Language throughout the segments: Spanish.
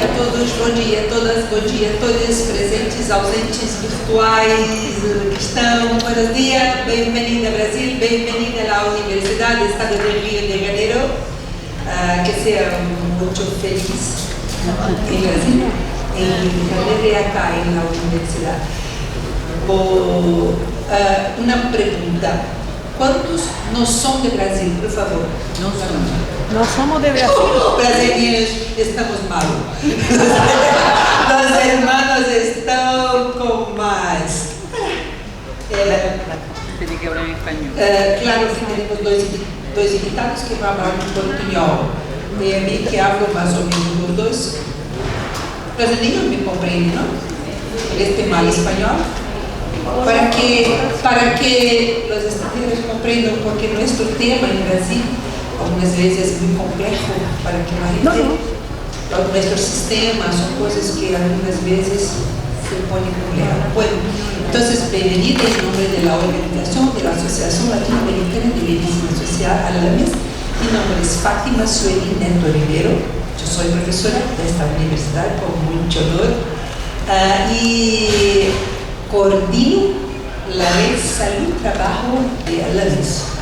a todos, bom dia a todas, bom dia a todos, presentes, ausentes, virtuais, que estão, buenos dias, bem-vinda a Brasil, bem-vinda à Universidade do Estado do Rio de Janeiro, que seja muito feliz em Brasil, em tener acá na Universidade. Uma pergunta, quantos não são de Brasil, por favor? Não somos. No somos de Brasil. Brasileiros, estamos mal. Los hermanos estão com mais. Tem que hablar em espanhol. Claro que temos dois invitados que vão falar em portunhol. E a mim que hablo mais ou menos os dois. Brasileiros me compreendem, não? Eles têm mal espanhol. Para que os estrangeiros compreendam, porque nosso tema em Brasil algumas vezes é muito complexo para que la gente, nuestros sistemas son cosas que algunas veces se ponen complejas. Bueno, entonces, bienvenida en nombre de la organización de la Asociación Latinoamericana de Medicina Social, ALAMES. Mi nombre es Fátima Sueli Neto Rivero, yo soy profesora de esta universidad con mucho honor y coordino la red Salud Trabajo de ALAMES.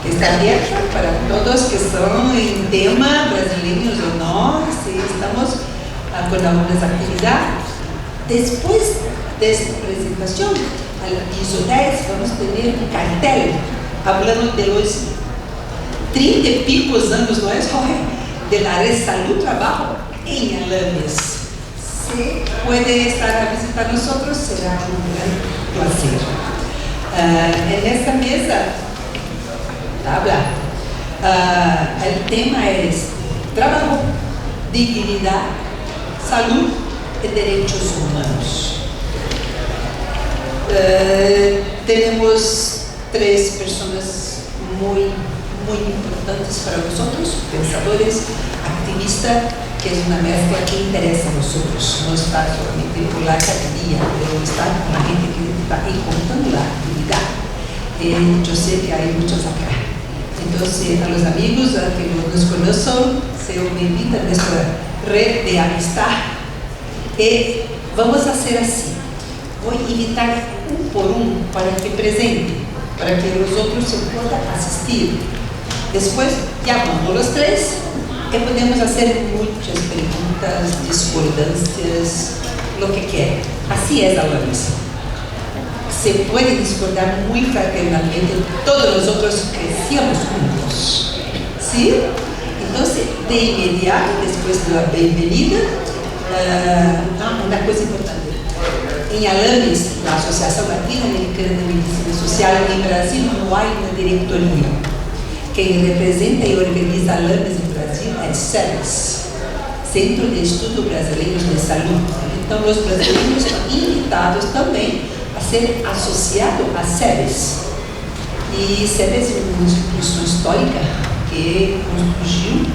Está abierta para todos que son en tema brasileños o no, si estamos con algunas actividades. Después de esta presentación, al piso 10 vamos a tener un cartel hablando de los 30 y pico años, ¿no es, Jorge? De la red Salud Trabajo en ALAMES. Si puede estar a visitar nosotros, será un gran placer. En esta mesa, el tema es trabajo, dignidad, salud y derechos humanos. Tenemos tres personas muy importantes para nosotros, pensadores, activistas, que es una mezcla que interesa a nosotros. No está solamente por la academia, pero está con la gente que está encontrando la actividad. Yo sé que hay muchos acá. Entonces, a los amigos que nos conocen, sean bienvenidos a nuestra red de amistad. Vamos a hacer así. Voy a invitar un por uno para que presenten, para que los otros se puedan asistir. Después, llamamos los tres y podemos hacer muchas preguntas, discordancias, lo que quieran. Así es ALAMES. Se puede discordar muy fraternalmente, todos nosotros crecíamos juntos, ¿sí? Entonces, de inmediato, después de la bienvenida, una cosa importante, en ALAMES, la Asociación Latinoamericana de Medicina Social, en Brasil no hay una directoría. Quien representa y organiza ALAMES en Brasil es CEBES, Centro de Estudos Brasileiros de Salud. Entonces, los brasileños son invitados también a ser asociado a CEBES. E CEBES é uma instituição histórica que construiu,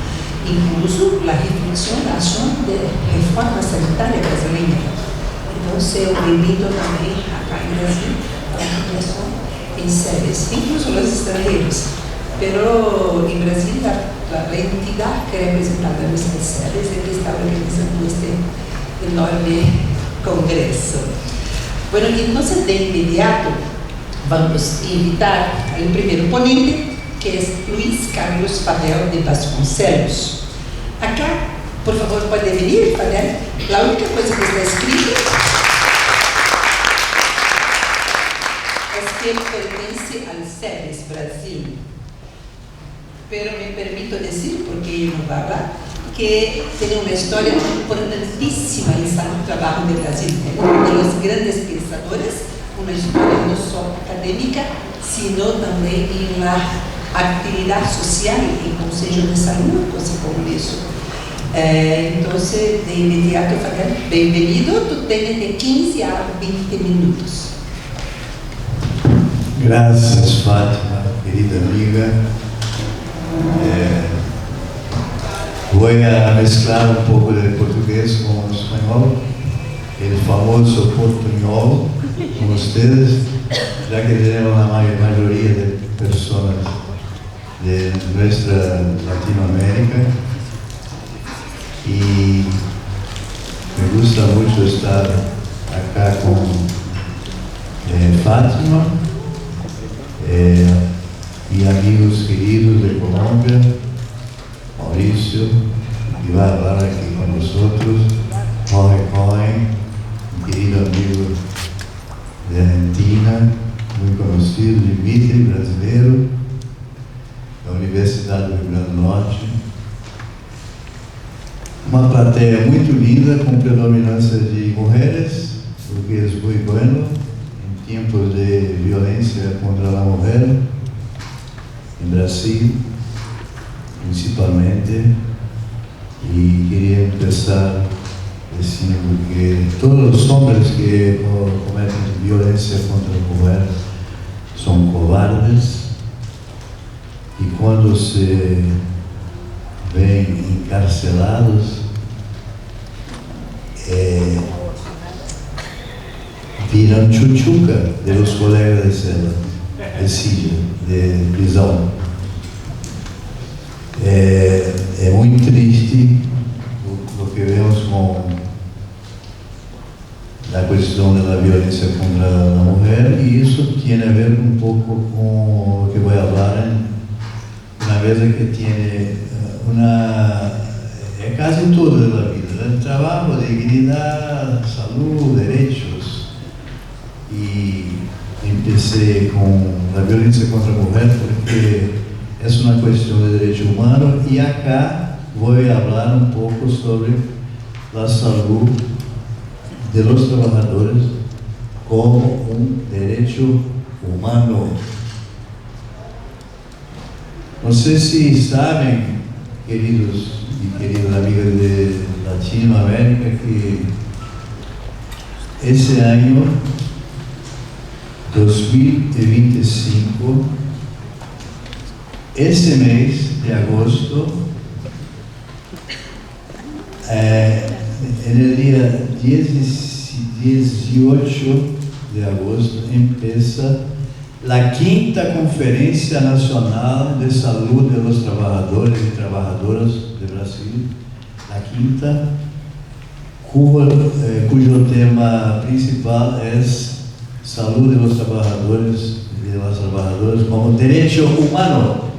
incluso, a reflexão da ação de reforma sanitária brasileira. Então, eu bem-vindo também acá em Brasil a reflexão em CEBES, incluso os estrangeiros. Pero em Brasil, a entidade que é representada neste CEBES é que está organizando este enorme congresso. Bueno, entonces de inmediato vamos a invitar al primer ponente, que es Luis Carlos Fadel de Vasconcelos. Acá, por favor, puede venir, Fadel. La única cosa que está escrita es que pertenece al CEBES Brasil. Pero me permito decir, porque él no va a hablar, que tiene una historia importantísima en salud trabajo de Brasil, uno de los grandes pensadores, una historia no solo académica, sino también en la actividad social en Consejo de Salud, cosas como eso. Entonces, de inmediato, Fadel, bienvenido, tú tienes de 15 a 20 minutos. Gracias, Fátima, querida amiga. Voy a mezclar un poco de portugués con el español, el famoso portuñol, con ustedes, ya que tenemos la mayoría de personas de nuestra Latinoamérica. Y gusta mucho estar acá con Fátima y amigos queridos de Colombia, Mauricio, que va a hablar aquí con nosotros, Jorge Cohen, un querido amigo de Argentina, muy conocido, Dimitri, brasileiro, da Universidade do Rio Grande do Norte. Uma plateia muito linda, com predominância de mulheres, o que é muito bueno, em tempos de violência contra a mulher, em Brasil, principalmente. E queria começar dizendo que todos os homens que cometem violência contra a mulher são covardes, e quando se vêm encarcelados, viram chuchuca de los colegas de cela, de silla, de prisão. É muito triste o que vemos com a questão da violência contra a mulher, e isso tem a ver um pouco com o que vou falar, uma vez que tem é quase tudo da vida, né? Trabalho, dignidade, saúde, direitos. E comecei com a violência contra a mulher porque é uma questão de direito humano, e acá vou falar um pouco sobre a saúde de los trabajadores como um direito humano. Não sei se sabem, queridos e queridas amigas de Latinoamérica, que esse ano 2025, esse mês de agosto, no dia 18 de agosto, começa a quinta Conferência Nacional de Saúde dos Trabalhadores e Trabalhadoras de Brasil, a quinta, cujo tema principal é saúde dos trabalhadores e das trabalhadoras como direito humano.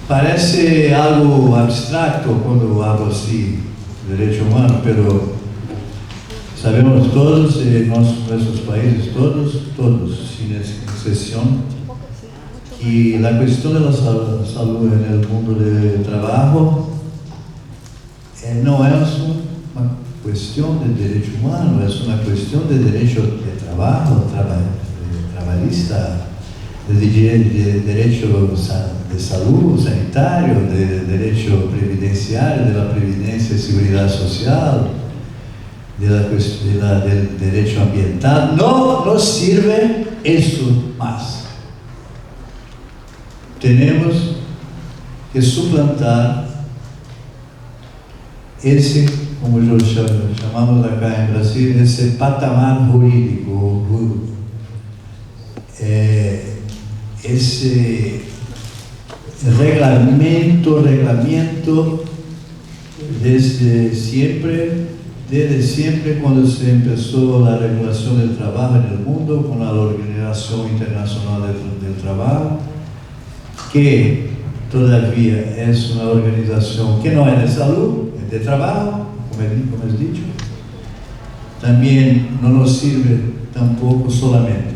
Parece algo abstrato quando hablo assim, direito humano, mas sabemos todos, em nossos países, todos, sem exceção, que a questão da saúde no mundo do trabalho não é uma questão de direito humano, é uma questão de direito de trabalho, trabalhista, de direito de saúde, sanitário, de direito previdenciário, da previdência e seguridade social, del derecho ambiental. No nos sirve eso más. Tenemos que suplantar ese, como lo llamamos acá en Brasil, ese patamar jurídico, ese reglamento desde siempre cuando se empezó la regulación del trabajo en el mundo con la Organización Internacional del Trabajo, que todavía es una organización que no es de salud, es de trabajo, como es dicho. También no nos sirve tampoco solamente.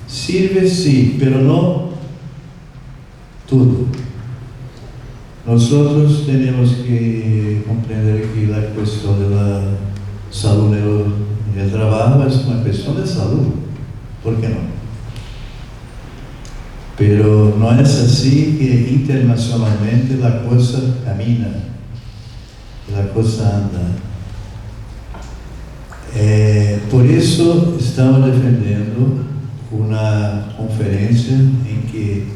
Sirve sí, pero no todo. Nosotros tenemos que comprender que la cuestión de la salud en el trabajo es una cuestión de salud. ¿Por qué no? Pero no es así que internacionalmente la cosa camina, la cosa anda. Por eso estamos defendiendo una conferencia en que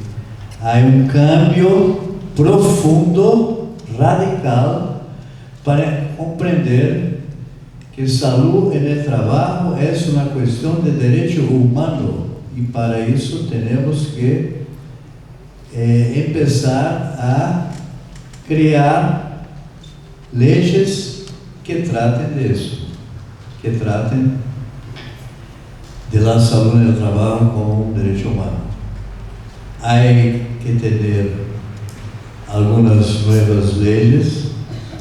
hay un cambio profundo, radical, para comprender que salud en el trabajo es una cuestión de derecho humano, y para eso tenemos que empezar a crear leyes que traten de eso, que traten de la salud en el trabajo como un derecho humano. Hay que tener algunas nuevas leyes,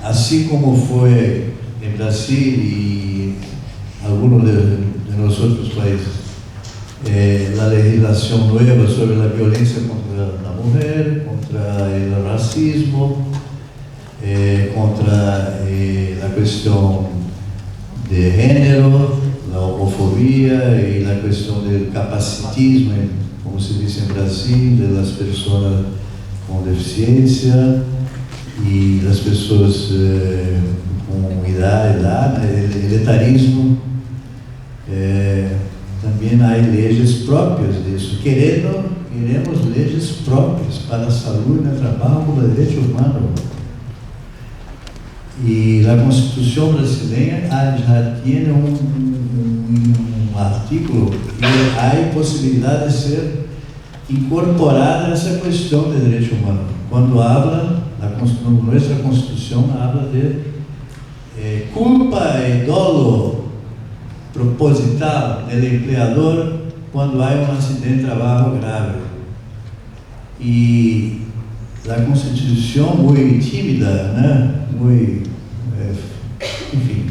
así como fue en Brasil y algunos de los otros países. La legislación nueva sobre la violencia contra la mujer, contra el racismo, contra la cuestión de género, la homofobia y la cuestión del capacitismo, como se dice en Brasil, de las personas con deficiencia y las personas con edad, el etarismo. También hay leyes propias de eso. Queremos leyes propias para la salud en el trabajo como derecho humano. Y la Constitución brasileña ya tiene un artículo que hay posibilidad de ser incorporada esa cuestión de derecho humano. Cuando habla, nuestra Constitución habla de culpa y dolo proposital del empleador cuando hay un accidente de trabajo grave. Y la Constitución, muy tímida, ¿no? Muy, enfim,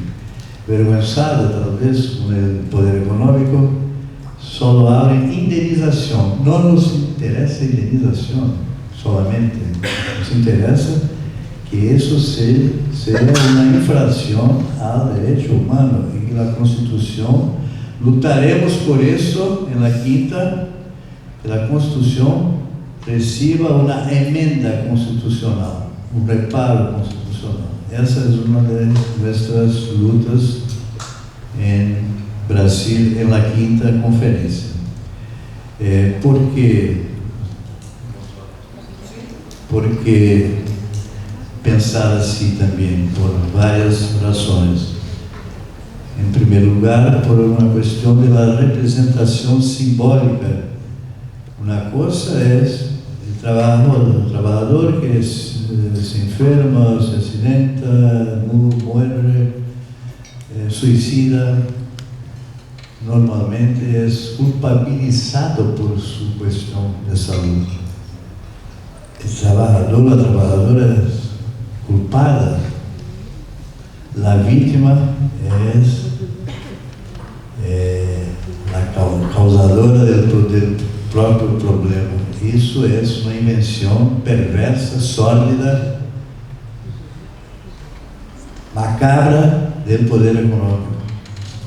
vergonzada tal vez con el poder económico, solo habla de indemnización. No nos interesa indemnización solamente, nos interesa que eso sea una infracción al derecho humano, y la Constitución, lutaremos por eso en la quinta, que la Constitución reciba una enmienda constitucional, un reparo constitucional. Esa es una de nuestras lutas en Brasil, en la quinta conferencia. ¿Por qué? Porque pensar así también, por varias razones. En primer lugar, por una cuestión de la representación simbólica. Una cosa es el trabajador que se enferma, se accidenta, muere, suicida. Normalmente es culpabilizado por su cuestión de salud. El trabajador, la trabajadora es culpada. La víctima es la causadora del propio problema. Isso é uma invenção perversa, sórdida, macabra do poder econômico,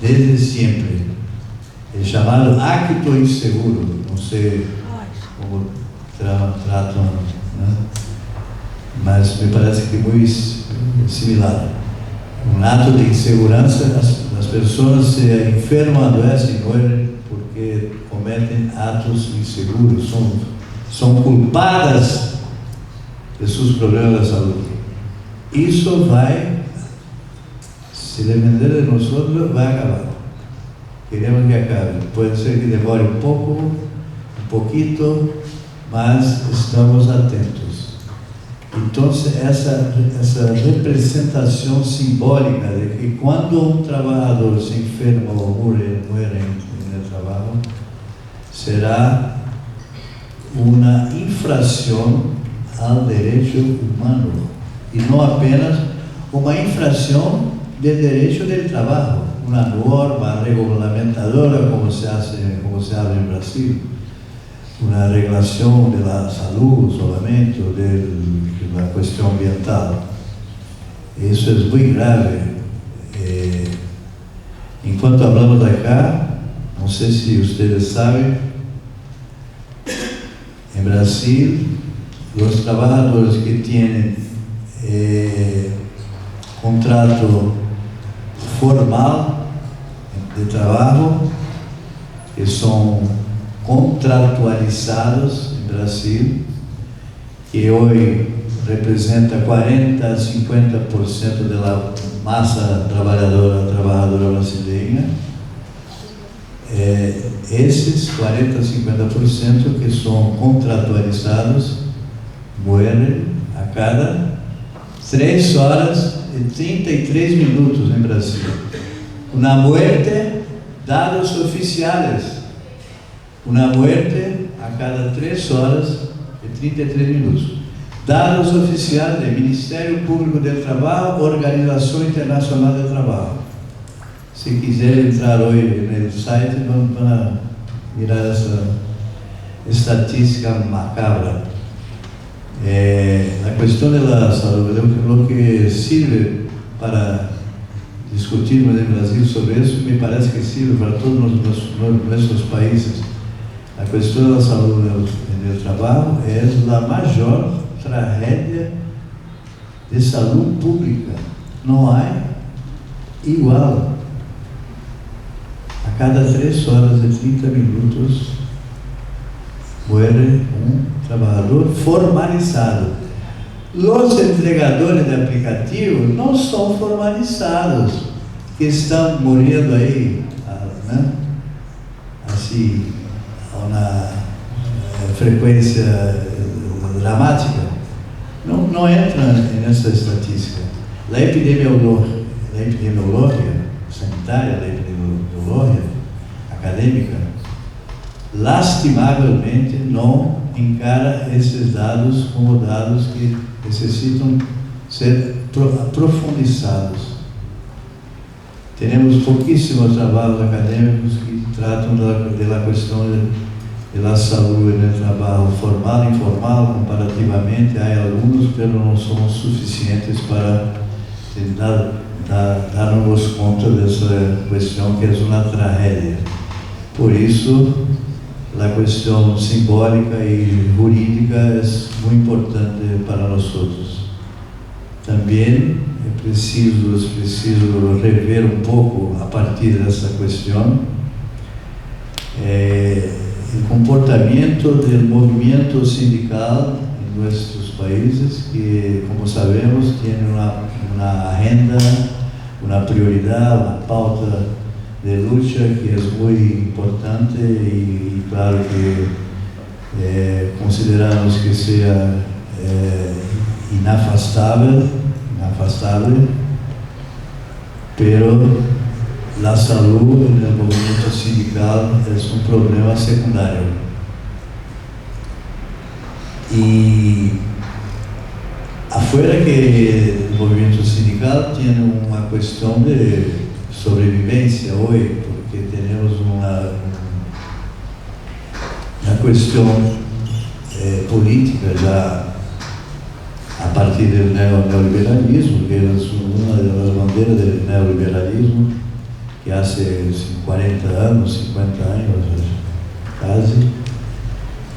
desde sempre. É chamado acto inseguro, não sei como tratam, né? Mas me parece que é muito similar. Um ato de insegurança, as pessoas se enfermam, adoecem e morrem porque cometem atos inseguros, são culpadas de seus problemas de saúde. Isso vai, se depender de nós, vai acabar. Queremos que acabe. Pode ser que demore um pouco, um pouquinho, mas estamos atentos. Então, essa representação simbólica de que quando um trabalhador se enferma ou muere no trabalho, será uma infração ao direito humano e não apenas uma infração do direito do trabalho, uma norma regulamentadora como se habla em Brasil, uma regulação da saúde solamente, ou da questão ambiental. Isso é muito grave. Enquanto falamos acá, não sei se vocês sabem, em Brasil, os trabalhadores que têm contrato formal de trabalho, que são contratualizados em Brasil, que hoje representa 40 a 50% da massa trabalhadora brasileira. Esses 40 a 50% que são contratualizados morrem a cada 3 horas e 33 minutos em Brasil. Uma morte, dados oficiais, uma morte a cada 3 horas e 33 minutos. Dados oficiais do Ministério Público do Trabalho, Organização Internacional do Trabalho. Se quiser entrar hoje no site, vão mirar essa estatística macabra. A questão da saúde, lo que sirve para discutirmos no Brasil sobre isso, me parece que sirve para todos os nossos países. A questão da saúde no trabalho é a maior tragédia de saúde pública. Não há igual. A cada 3 horas e 30 minutos morre um trabalhador formalizado. Os entregadores de aplicativo não são formalizados, que estão morrendo aí, né? Assim, a uma frequência dramática. Não entra nessa estatística. A epidemiologia sanitária, a epidemiologia acadêmica, lastimavelmente não encara esses dados como dados que necessitam ser aprofundizados. Temos pouquíssimos trabalhos acadêmicos que tratam da questão da saúde no trabalho formal e informal. Comparativamente, há alguns, mas não são suficientes para darmos conta dessa questão que é uma tragédia. Por isso, a questão simbólica e jurídica é muito importante para nós outros. Também é preciso rever um pouco, a partir dessa questão, o comportamento do movimento sindical em nossos países, que, como sabemos, tem uma agenda, uma prioridade, uma pauta de luta que é muito importante e claro que consideramos que seja inafastável, pero a saúde no movimento sindical é um problema secundário. E afuera que o movimento sindical tem uma questão de sobrevivência hoje, porque temos uma questão política já a partir do neoliberalismo, que é uma das bandeiras do neoliberalismo, que há 40 anos, 50 anos, quase,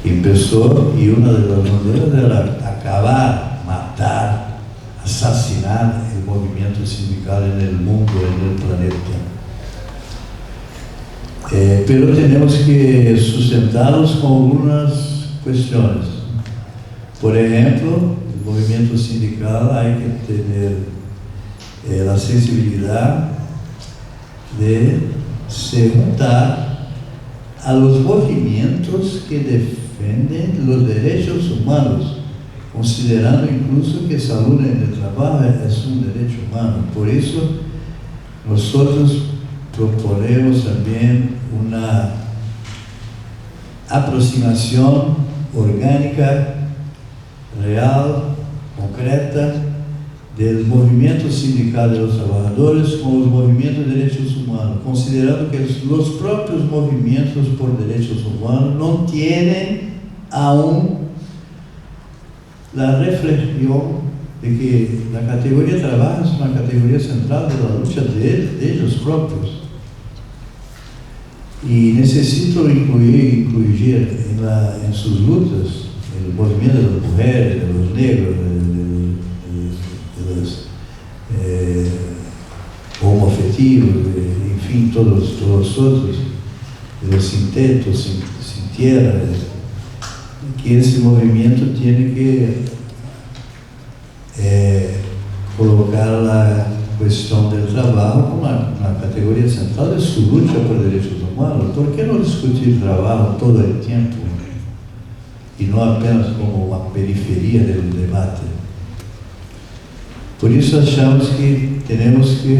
que começou, e uma das bandeiras era acabar, matar, assassinar o movimento sindical no mundo e no planeta. Pero temos que sustentá-los com algumas questões. Por exemplo, o movimento sindical há que ter a sensibilidade de se juntar a los movimentos que defendem os direitos humanos, considerando incluso que saúde no trabalho é um direito humano. Por isso, nós proponemos também uma aproximação orgânica, real, concreta, do movimento sindical dos trabalhadores com os movimentos de direitos humanos, considerando que os próprios movimentos por direitos humanos não têm aún a reflexão de que a categoria de trabalho é uma categoria central da luta deles próprios. E necessitam incluir em suas lutas o movimento das mulheres, dos negros, dos homoafetivos, enfim, todos os outros, dos sintetos, sintiera, que esse movimento tem que colocar a questão do trabalho como uma categoria central de sua luta por direitos humanos. Por que não discutir trabalho todo o tempo e não apenas como uma periferia do debate? Por isso achamos que temos que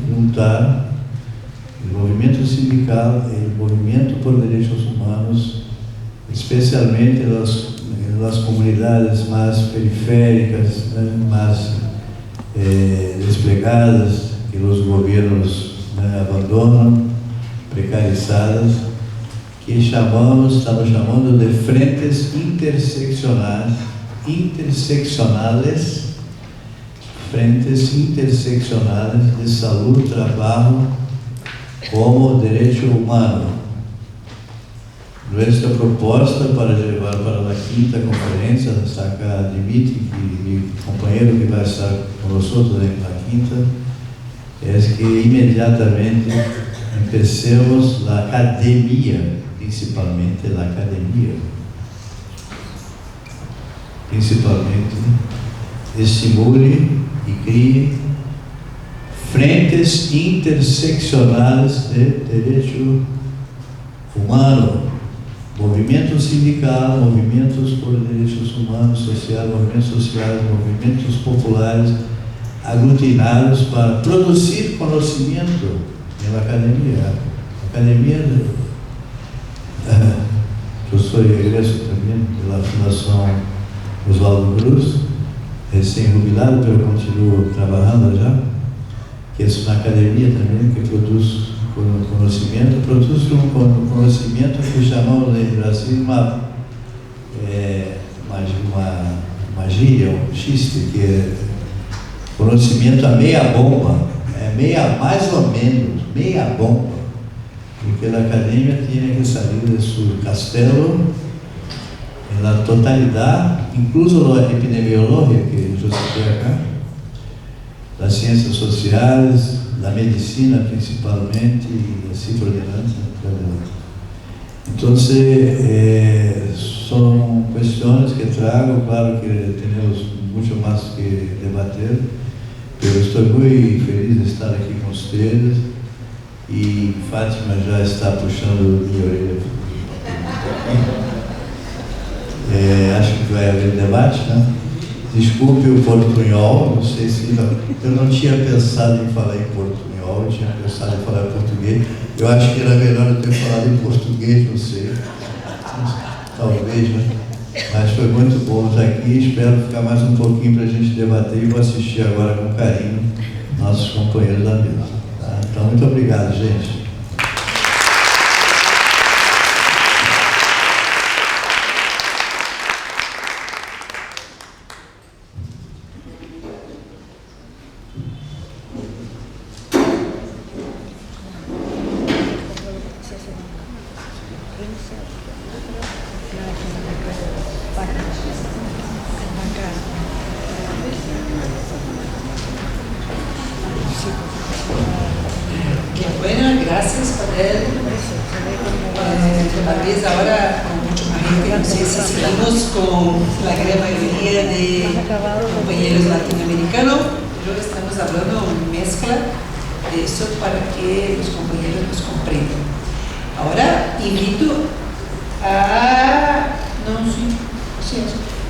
juntar o movimento sindical e o movimento por direitos humanos, especialmente nas comunidades mais periféricas, né, mais desplegadas, que os governos abandonam, precarizadas, que estamos chamando de frentes interseccionais, frentes interseccionais de saúde, trabalho como direito humano. Nossa proposta para levar para a quinta conferência, saca Dimitri, meu companheiro que vai estar conosco na quinta, é que imediatamente empecemos a academia, principalmente a academia, estimule e crie frentes interseccionais de direito humano, movimento sindical, movimentos por direitos humanos, movimentos sociais, movimentos populares, aglutinados para produzir conhecimento na academia. Academia, eu sou egresso também pela Fundação Oswaldo Cruz, recém-jubilado, mas eu continuo trabalhando já, que é uma academia também que produz conhecimento que chamamos no Brasil uma gíria, um xiste, que é conhecimento a meia bomba, mais ou menos, meia bomba, porque a academia tinha que sair de seu castelo na totalidade, incluso a epidemiologia, que eu citei acá, das ciências sociais, da medicina principalmente, e assim por diante. Então, são questões que trago, claro que temos muito mais que debater, mas estou muito feliz de estar aqui com vocês, e Fátima já está puxando minha orelha. Acho que vai haver debate, né? Desculpe o portunhol, não sei se eu não tinha pensado em falar em portunhol, eu tinha pensado em falar em português. Eu acho que era melhor eu ter falado em português, não sei, talvez, né? Mas foi muito bom estar aqui, espero ficar mais um pouquinho para a gente debater, e vou assistir agora com carinho nossos companheiros da mesa. Tá? Então, muito obrigado, gente.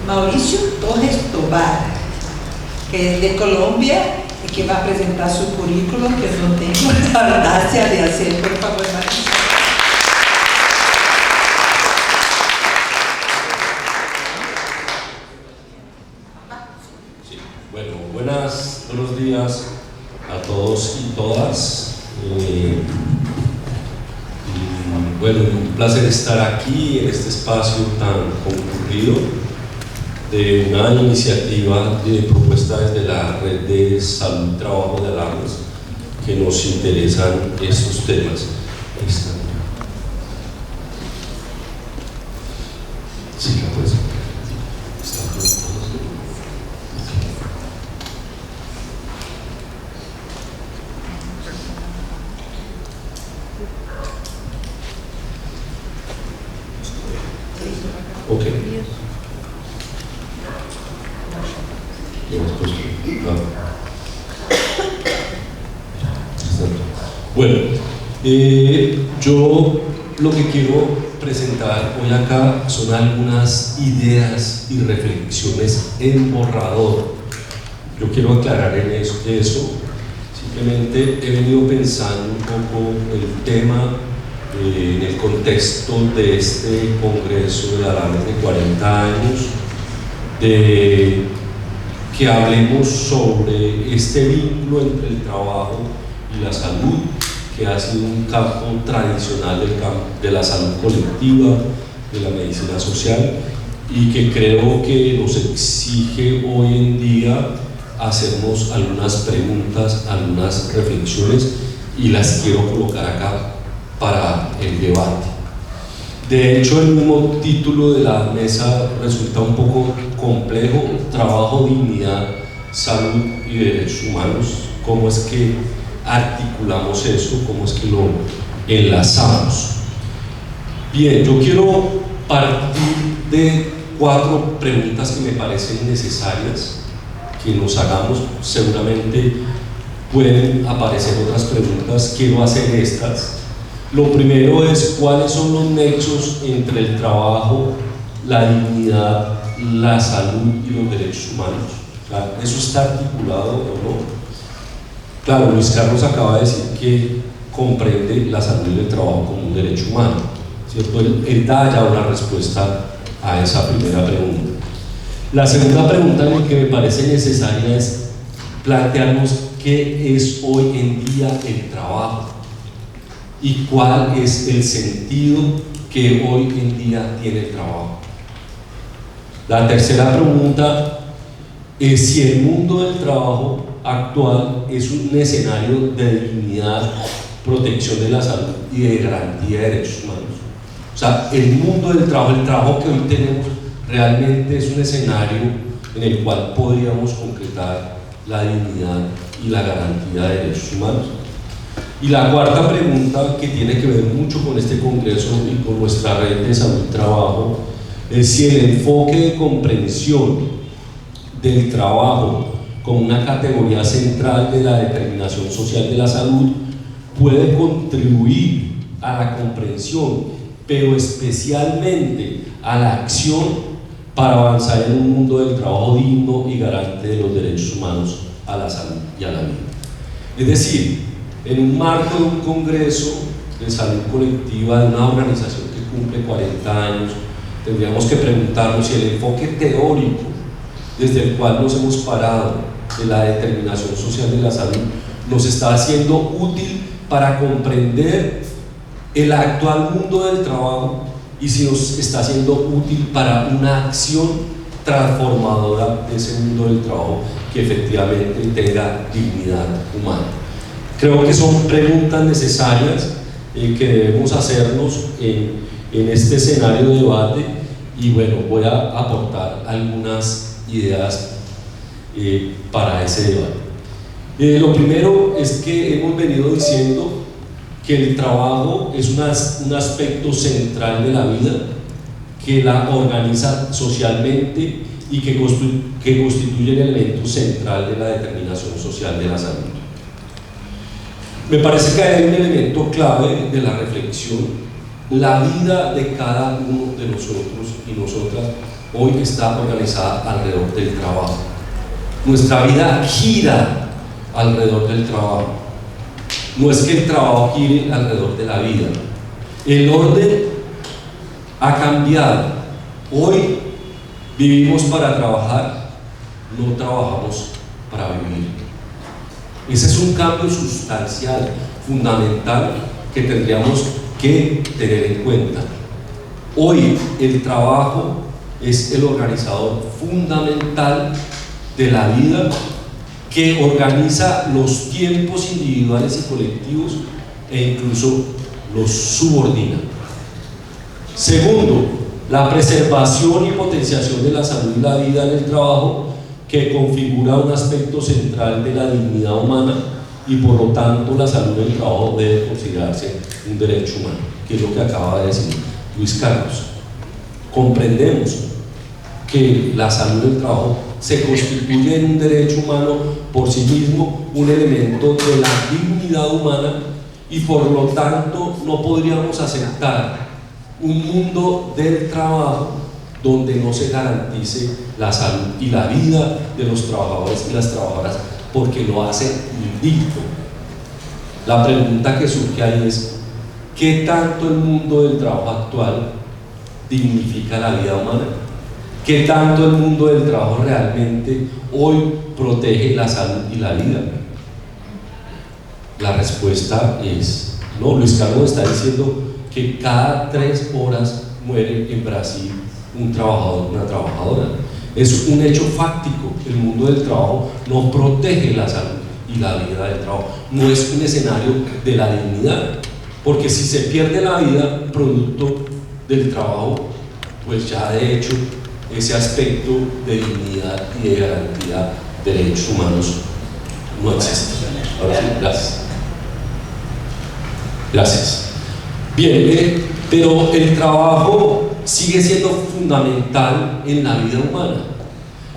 Mauricio Torres Tobar, que es de Colombia y que va a presentar su currículum, que no tengo la audacia de hacer. Por favor, Mauricio. Sí. Bueno, buenos días a todos y todas. Bueno, un placer estar aquí en este espacio tan concurrido de una iniciativa de propuesta desde la Red de Salud y Trabajo de Alajuelense, que nos interesan estos temas. Sí, la puedes. Ok. Bueno, yo lo que quiero presentar hoy acá son algunas ideas y reflexiones en borrador yo quiero aclarar en eso. Simplemente he venido pensando un poco el tema en el contexto de este Congreso de Alardes de 40 años, de que hablemos sobre este vínculo entre el trabajo y la salud, que ha sido un campo tradicional de la salud colectiva, de la medicina social, y que creo que nos exige hoy en día hacernos algunas preguntas, algunas reflexiones, y las quiero colocar acá para el debate. De hecho, el mismo título de la mesa resulta un poco complejo: trabajo, dignidad, salud y derechos humanos. ¿Cómo es que articulamos eso? ¿Cómo es que lo enlazamos? Bien, yo quiero partir de 4 preguntas que me parecen necesarias que nos hagamos. Seguramente pueden aparecer otras preguntas, quiero hacer estas. Lo primero es: ¿cuáles son los nexos entre el trabajo, la dignidad, la salud y los derechos humanos? O sea, ¿eso está articulado o no? Claro, Luis Carlos acaba de decir que comprende la salud y el trabajo como un derecho humano, ¿cierto? Él da ya una respuesta a esa primera pregunta. La segunda pregunta que me parece necesaria es plantearnos qué es hoy en día el trabajo y cuál es el sentido que hoy en día tiene el trabajo. La tercera pregunta es si el mundo del trabajo actual es un escenario de dignidad, protección de la salud y de garantía de derechos humanos. O sea, el mundo del trabajo, el trabajo que hoy tenemos, realmente es un escenario en el cual podríamos concretar la dignidad y la garantía de derechos humanos. Y la cuarta pregunta, que tiene que ver mucho con este Congreso y con nuestra red de salud y trabajo, es si el enfoque de comprensión del trabajo como una categoría central de la determinación social de la salud puede contribuir a la comprensión, pero especialmente a la acción para avanzar en un mundo del trabajo digno y garante de los derechos humanos a la salud y a la vida. Es decir, en un marco de un congreso de salud colectiva de una organización que cumple 40 años, tendríamos que preguntarnos si el enfoque teórico desde el cual nos hemos parado de la determinación social de la salud nos está haciendo útil para comprender el actual mundo del trabajo, y si nos está siendo útil para una acción transformadora de ese mundo del trabajo que efectivamente tenga dignidad humana. Creo que son preguntas necesarias que debemos hacernos en este escenario de debate, y bueno, voy a aportar algunas ideas para ese debate. Lo primero es que hemos venido diciendo que el trabajo es un aspecto central de la vida, que la organiza socialmente y que constituye el elemento central de la determinación social de la salud. Me parece que hay un elemento clave de la reflexión: la vida de cada uno de nosotros y nosotras hoy está organizada alrededor del trabajo. Nuestra vida gira alrededor del trabajo. No es que el trabajo gire alrededor de la vida. El orden ha cambiado. Hoy vivimos para trabajar, no trabajamos para vivir. Ese es un cambio sustancial, fundamental, que tendríamos que tener en cuenta. Hoy el trabajo es el organizador fundamental de la vida, que organiza los tiempos individuales y colectivos e incluso los subordina. Segundo, la preservación y potenciación de la salud y la vida en el trabajo, que configura un aspecto central de la dignidad humana, y por lo tanto la salud del trabajo debe considerarse un derecho humano, que es lo que acaba de decir Luis Carlos. Comprendemos que la salud del trabajo se constituye en un derecho humano por sí mismo, un elemento de la dignidad humana, y por lo tanto no podríamos aceptar un mundo del trabajo donde no se garantice la salud y la vida de los trabajadores y las trabajadoras, porque lo hacen indigno. La pregunta que surge ahí es: ¿qué tanto el mundo del trabajo actual dignifica la vida humana? ¿Qué tanto el mundo del trabajo realmente hoy protege la salud y la vida? La respuesta es no. Luis Carlos está diciendo que cada 3 horas muere en Brasil un trabajador, una trabajadora. Es un hecho fáctico. El mundo del trabajo no protege la salud y la vida del trabajo. No es un escenario de la dignidad, porque si se pierde la vida producto del trabajo, pues ya de hecho ese aspecto de dignidad y de garantía de derechos humanos no existe. Ahora sí, gracias. Gracias. Bien, pero el trabajo sigue siendo fundamental en la vida humana.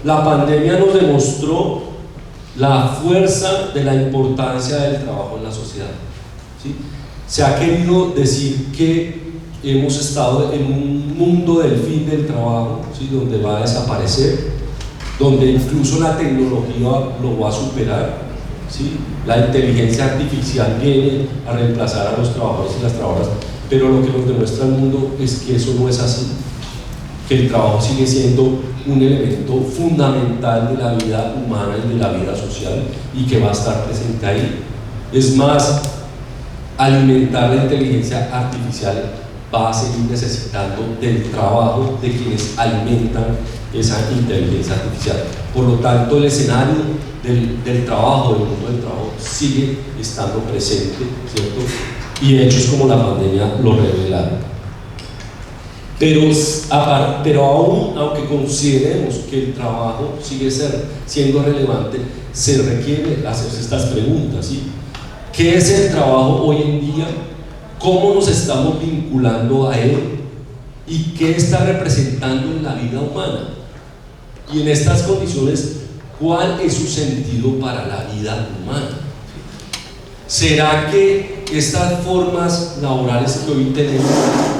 La pandemia nos demostró la fuerza de la importancia del trabajo en la sociedad, ¿sí? Se ha querido decir que hemos estado en un mundo del fin del trabajo, ¿sí? Donde va a desaparecer, donde incluso la tecnología lo va a superar, ¿sí? La inteligencia artificial viene a reemplazar a los trabajadores y las trabajadoras, pero lo que nos demuestra el mundo es que eso no es así, que el trabajo sigue siendo un elemento fundamental de la vida humana y de la vida social, y que va a estar presente ahí. Es más, alimentar la inteligencia artificial va a seguir necesitando del trabajo de quienes alimentan esa inteligencia artificial. Por lo tanto, el escenario del trabajo, del mundo del trabajo, sigue estando presente, ¿cierto? Y hechos como la pandemia lo revelaron. Pero aún, aunque consideremos que el trabajo sigue siendo relevante, se requiere hacerse estas preguntas, ¿sí? ¿Qué es el trabajo hoy en día? ¿Cómo nos estamos vinculando a él? ¿Y qué está representando en la vida humana? Y en estas condiciones, ¿cuál es su sentido para la vida humana? ¿Será que estas formas laborales que hoy tenemos,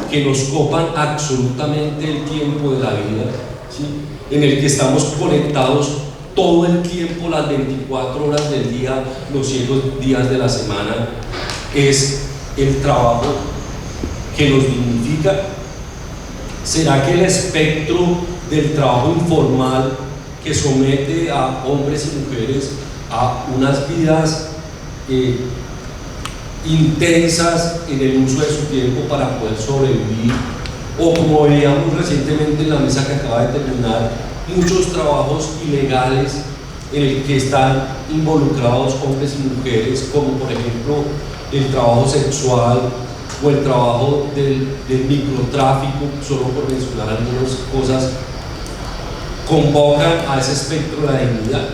que nos copan absolutamente el tiempo de la vida, ¿sí? En el que estamos conectados todo el tiempo, las 24 horas del día, los 100 días de la semana, es el trabajo que nos dignifica? ¿Será que el espectro del trabajo informal, que somete a hombres y mujeres a unas vidas intensas en el uso de su tiempo para poder sobrevivir, o como veíamos recientemente en la mesa que acaba de terminar, muchos trabajos ilegales en el que están involucrados hombres y mujeres, como por ejemplo el trabajo sexual o el trabajo del microtráfico, solo por mencionar algunas cosas, convocan a ese espectro de la dignidad?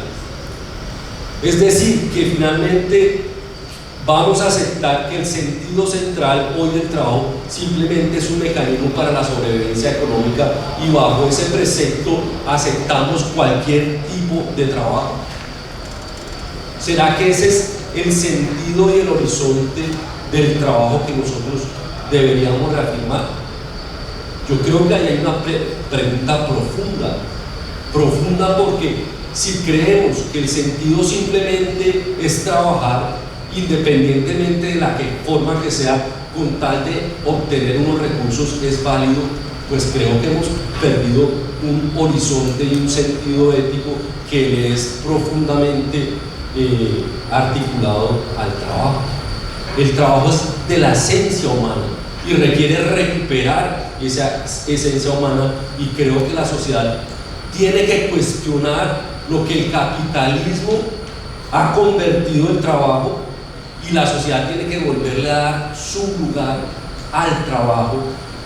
Es decir, que finalmente vamos a aceptar que el sentido central hoy del trabajo simplemente es un mecanismo para la sobrevivencia económica, y bajo ese precepto aceptamos cualquier tipo de trabajo. ¿Será que ese es el sentido y el horizonte del trabajo que nosotros deberíamos reafirmar? Yo creo que ahí hay una pregunta profunda, porque si creemos que el sentido simplemente es trabajar, independientemente de la forma que sea, con tal de obtener unos recursos, es válido, pues creo que hemos perdido un horizonte y un sentido ético que le es profundamente articulado al trabajo. El trabajo es de la esencia humana y requiere recuperar esa esencia humana, y creo que la sociedad tiene que cuestionar lo que el capitalismo ha convertido en trabajo, y la sociedad tiene que volverle a dar su lugar al trabajo,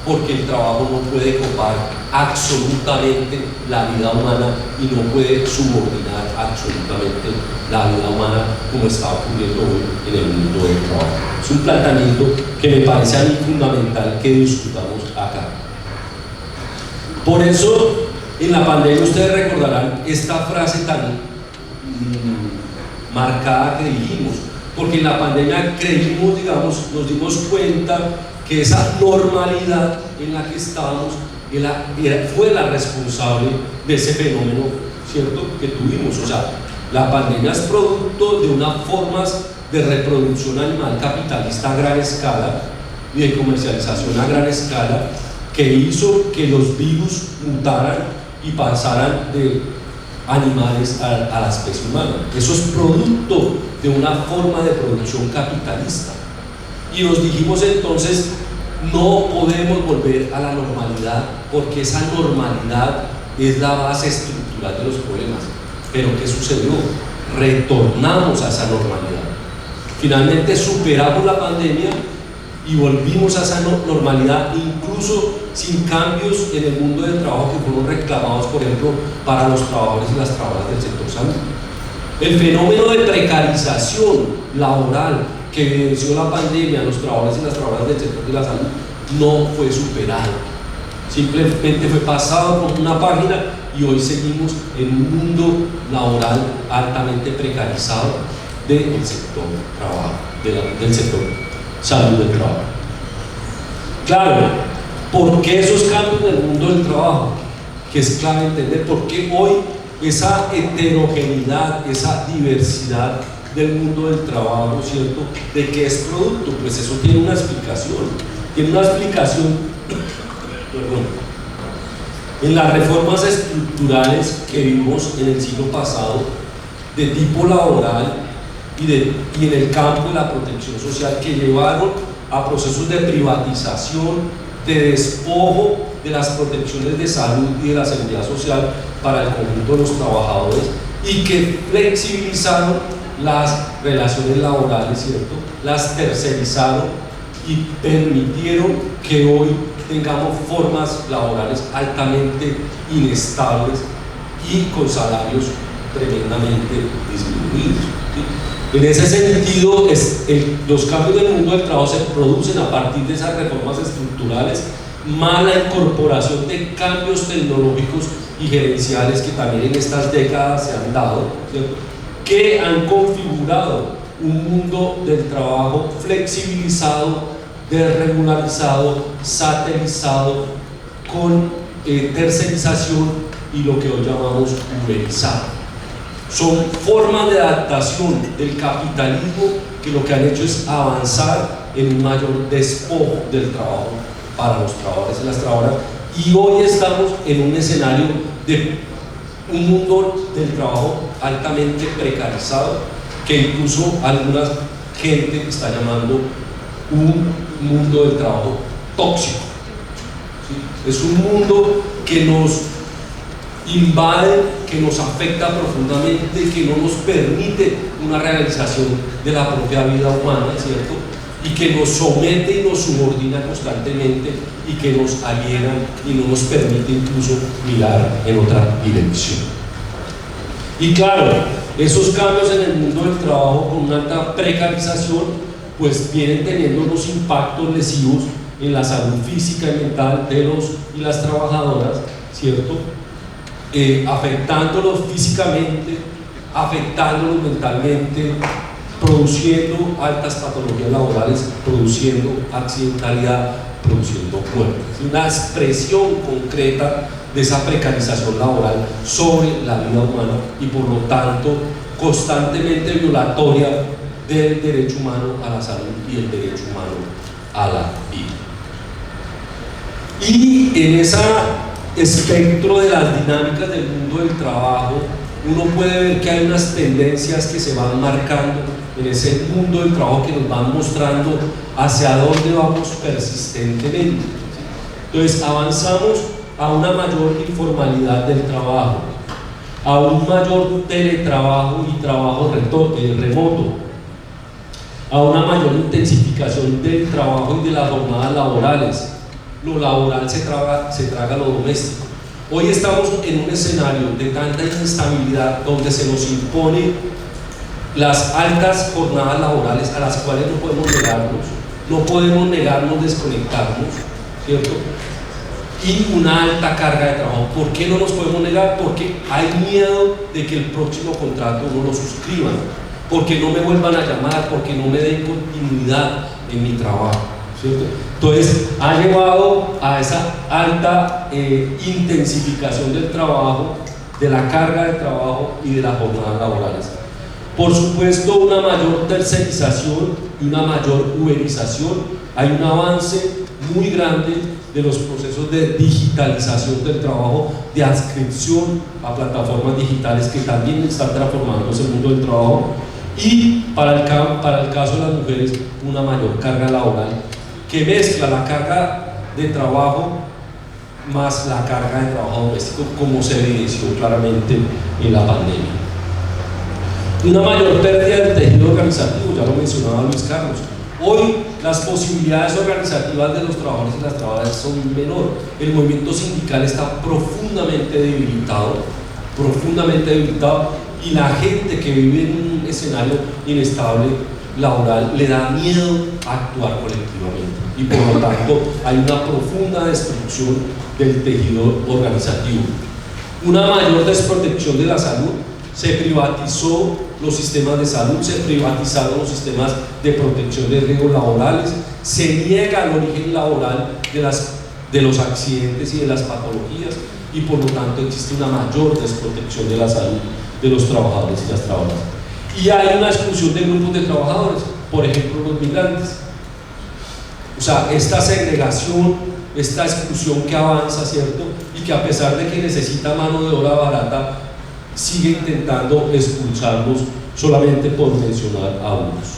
porque el trabajo no puede copar absolutamente la vida humana y no puede subordinar absolutamente la vida humana, como está ocurriendo hoy en el mundo del trabajo. Es un planteamiento que me parece a mí fundamental que discutamos acá. Por eso, en la pandemia ustedes recordarán esta frase tan marcada que dijimos, porque en la pandemia creímos, digamos, nos dimos cuenta que esa normalidad en la que estábamos fue la responsable de ese fenómeno, ¿cierto?, que tuvimos. O sea, la pandemia es producto de unas formas de reproducción animal capitalista a gran escala y de comercialización a gran escala que hizo que los virus mutaran y pasaran de animales a la especie humana. Eso es producto de una forma de producción capitalista. Y nos dijimos entonces, no podemos volver a la normalidad porque esa normalidad es la base estructural de los problemas. Pero ¿qué sucedió? Retornamos a esa normalidad. Finalmente superamos la pandemia y volvimos a esa normalidad, incluso sin cambios en el mundo del trabajo que fueron reclamados, por ejemplo, para los trabajadores y las trabajadoras del sector salud. El fenómeno de precarización laboral que evidenció la pandemia a los trabajadores y las trabajadoras del sector de la salud no fue superado. Simplemente fue pasado por una página y hoy seguimos en un mundo laboral altamente precarizado del sector trabajo, del sector salud del trabajo. Claro, ¿por qué esos cambios en el mundo del trabajo? Que es clave entender por qué hoy esa heterogeneidad, esa diversidad del mundo del trabajo, ¿cierto? ¿De qué es producto? Pues eso tiene una explicación. Tiene una explicación, perdón, en las reformas estructurales que vimos en el siglo pasado, de tipo laboral y en el campo de la protección social, que llevaron a procesos de privatización, de despojo de las protecciones de salud y de la seguridad social para el conjunto de los trabajadores, y que flexibilizaron las relaciones laborales, ¿cierto? Las tercerizaron y permitieron que hoy tengamos formas laborales altamente inestables y con salarios tremendamente disminuidos, ¿sí? En ese sentido, los cambios del mundo del trabajo se producen a partir de esas reformas estructurales, más la incorporación de cambios tecnológicos y gerenciales que también en estas décadas se han dado, ¿cierto?, que han configurado un mundo del trabajo flexibilizado, desregularizado, satelizado, con tercerización y lo que hoy llamamos uberizado. Son formas de adaptación del capitalismo que lo que han hecho es avanzar en un mayor despojo del trabajo para los trabajadores y las trabajadoras, y hoy estamos en un escenario de un mundo del trabajo altamente precarizado, que incluso alguna gente está llamando un mundo del trabajo tóxico, ¿sí? Es un mundo que nos invade, que nos afecta profundamente, que no nos permite una realización de la propia vida humana, ¿cierto?, y que nos somete y nos subordina constantemente y que nos aliena y no nos permite incluso mirar en otra dirección. Y claro, esos cambios en el mundo del trabajo con una alta precarización pues vienen teniendo unos impactos lesivos en la salud física y mental de los y las trabajadoras, ¿cierto?, afectándolos físicamente, afectándolos mentalmente, produciendo altas patologías laborales, produciendo accidentalidad, produciendo muerte. Es una expresión concreta de esa precarización laboral sobre la vida humana y por lo tanto constantemente violatoria del derecho humano a la salud y el derecho humano a la vida. Y en ese espectro de las dinámicas del mundo del trabajo, uno puede ver que hay unas tendencias que se van marcando en ese mundo del trabajo que nos van mostrando hacia dónde vamos persistentemente. Entonces avanzamos a una mayor informalidad del trabajo, a un mayor teletrabajo y trabajo remoto, a una mayor intensificación del trabajo y de las jornadas laborales. Lo laboral se traga lo doméstico. Hoy estamos en un escenario de tanta inestabilidad donde se nos impone las altas jornadas laborales a las cuales no podemos negarnos desconectarnos, ¿cierto? Y una alta carga de trabajo. ¿Por qué no nos podemos negar? Porque hay miedo de que el próximo contrato no lo suscriban, porque no me vuelvan a llamar, porque no me den continuidad en mi trabajo. ¿cierto? Entonces ha llevado a esa alta intensificación del trabajo, de la carga de trabajo y de las jornadas laborales. Por supuesto, una mayor tercerización y una mayor uberización. Hay un avance muy grande de los procesos de digitalización del trabajo, de adscripción a plataformas digitales que también están transformando ese mundo del trabajo, y para el caso de las mujeres, una mayor carga laboral que mezcla la carga de trabajo más la carga de trabajo doméstico, como se evidenció claramente en la pandemia. Una mayor pérdida del tejido organizativo, ya lo mencionaba Luis Carlos. Hoy las posibilidades organizativas de los trabajadores y las trabajadoras son menor. El movimiento sindical está profundamente debilitado, y la gente que vive en un escenario inestable laboral le da miedo a actuar colectivamente, y por lo tanto hay una profunda destrucción del tejido organizativo. Una mayor desprotección de la salud. Se privatizó los sistemas de salud, se privatizaron los sistemas de protección de riesgos laborales, se niega el origen laboral de los accidentes y de las patologías, y por lo tanto existe una mayor desprotección de la salud de los trabajadores y las trabajadoras. Y hay una exclusión de grupos de trabajadores, por ejemplo los migrantes. O sea, esta segregación, esta exclusión que avanza, ¿cierto? Y que a pesar de que necesita mano de obra barata, sigue intentando expulsarlos, solamente por mencionar a unos.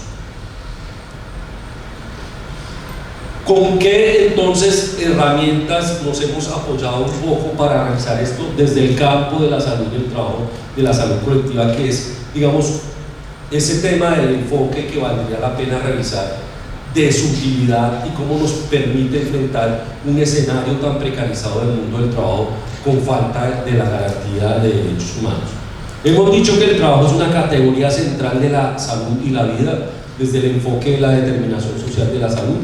¿Con qué entonces herramientas nos hemos apoyado un poco para realizar esto desde el campo de la salud del trabajo, de la salud colectiva, que es, digamos, ese tema del enfoque que valdría la pena revisar, de su utilidad y cómo nos permite enfrentar un escenario tan precarizado del mundo del trabajo con falta de la garantía de derechos humanos? Hemos dicho que el trabajo es una categoría central de la salud y la vida, desde el enfoque de la determinación social de la salud,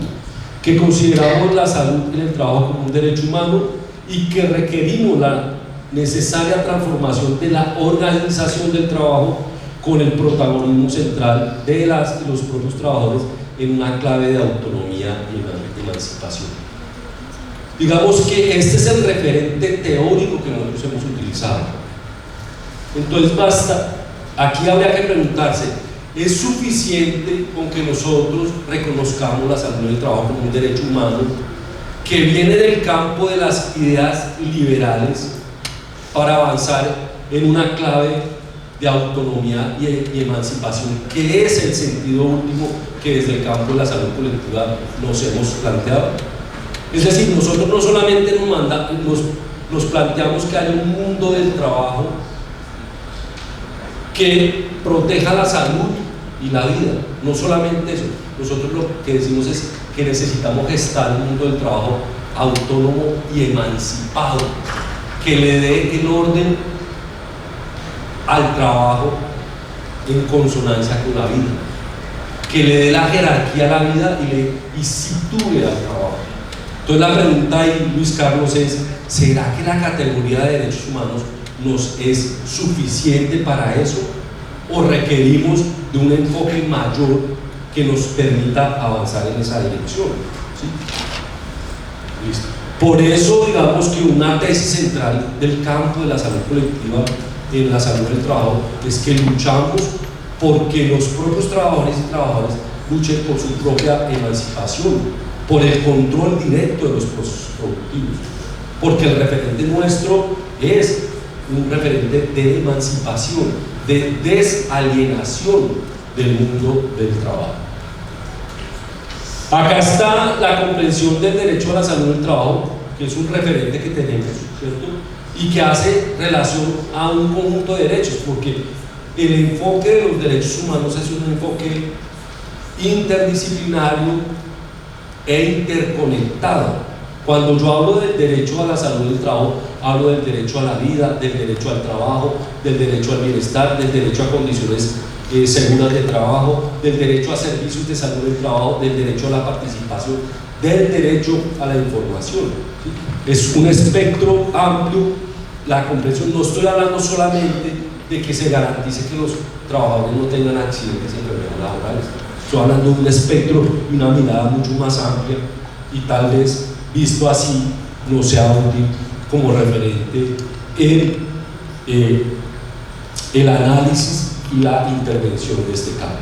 que consideramos la salud en el trabajo como un derecho humano y que requerimos la necesaria transformación de la organización del trabajo con el protagonismo central de las y los propios trabajadores en una clave de autonomía y emancipación. Digamos que este es el referente teórico que nosotros hemos utilizado. Entonces basta, aquí habría que preguntarse, ¿es suficiente con que nosotros reconozcamos la salud del trabajo como un derecho humano que viene del campo de las ideas liberales para avanzar en una clave de autonomía y emancipación, que es el sentido último que desde el campo de la salud colectiva nos hemos planteado? Es decir, nosotros no solamente nos planteamos que haya un mundo del trabajo que proteja la salud y la vida, no solamente eso. Nosotros lo que decimos es que necesitamos gestar un mundo del trabajo autónomo y emancipado, que le dé el orden al trabajo en consonancia con la vida, que le dé la jerarquía a la vida y sitúe al trabajo. Entonces la pregunta ahí, Luis Carlos, es: ¿será que la categoría de derechos humanos nos es suficiente para eso? ¿O requerimos de un enfoque mayor que nos permita avanzar en esa dirección? ¿Sí? Listo. Por eso, digamos que una tesis central del campo de la salud colectiva en la salud del trabajo es que luchamos porque los propios trabajadores y trabajadoras luchen por su propia emancipación, por el control directo de los procesos productivos, porque el referente nuestro es un referente de emancipación, de desalienación del mundo del trabajo. Acá está la comprensión del derecho a la salud del trabajo, que es un referente que tenemos, ¿cierto? Y que hace relación a un conjunto de derechos, porque el enfoque de los derechos humanos es un enfoque interdisciplinario e interconectado. Cuando yo hablo del derecho a la salud del trabajo, hablo del derecho a la vida, del derecho al trabajo, del derecho al bienestar, del derecho a condiciones seguras de trabajo, del derecho a servicios de salud del trabajo, del derecho a la participación, del derecho a la información. ¿Sí? Es un espectro amplio la comprensión. No estoy hablando solamente de que se garantice que los trabajadores no tengan accidentes y enfermedades laborales. Estoy hablando de un espectro y una mirada mucho más amplia, y tal vez visto así no sea útil como referente el análisis y la intervención de este campo.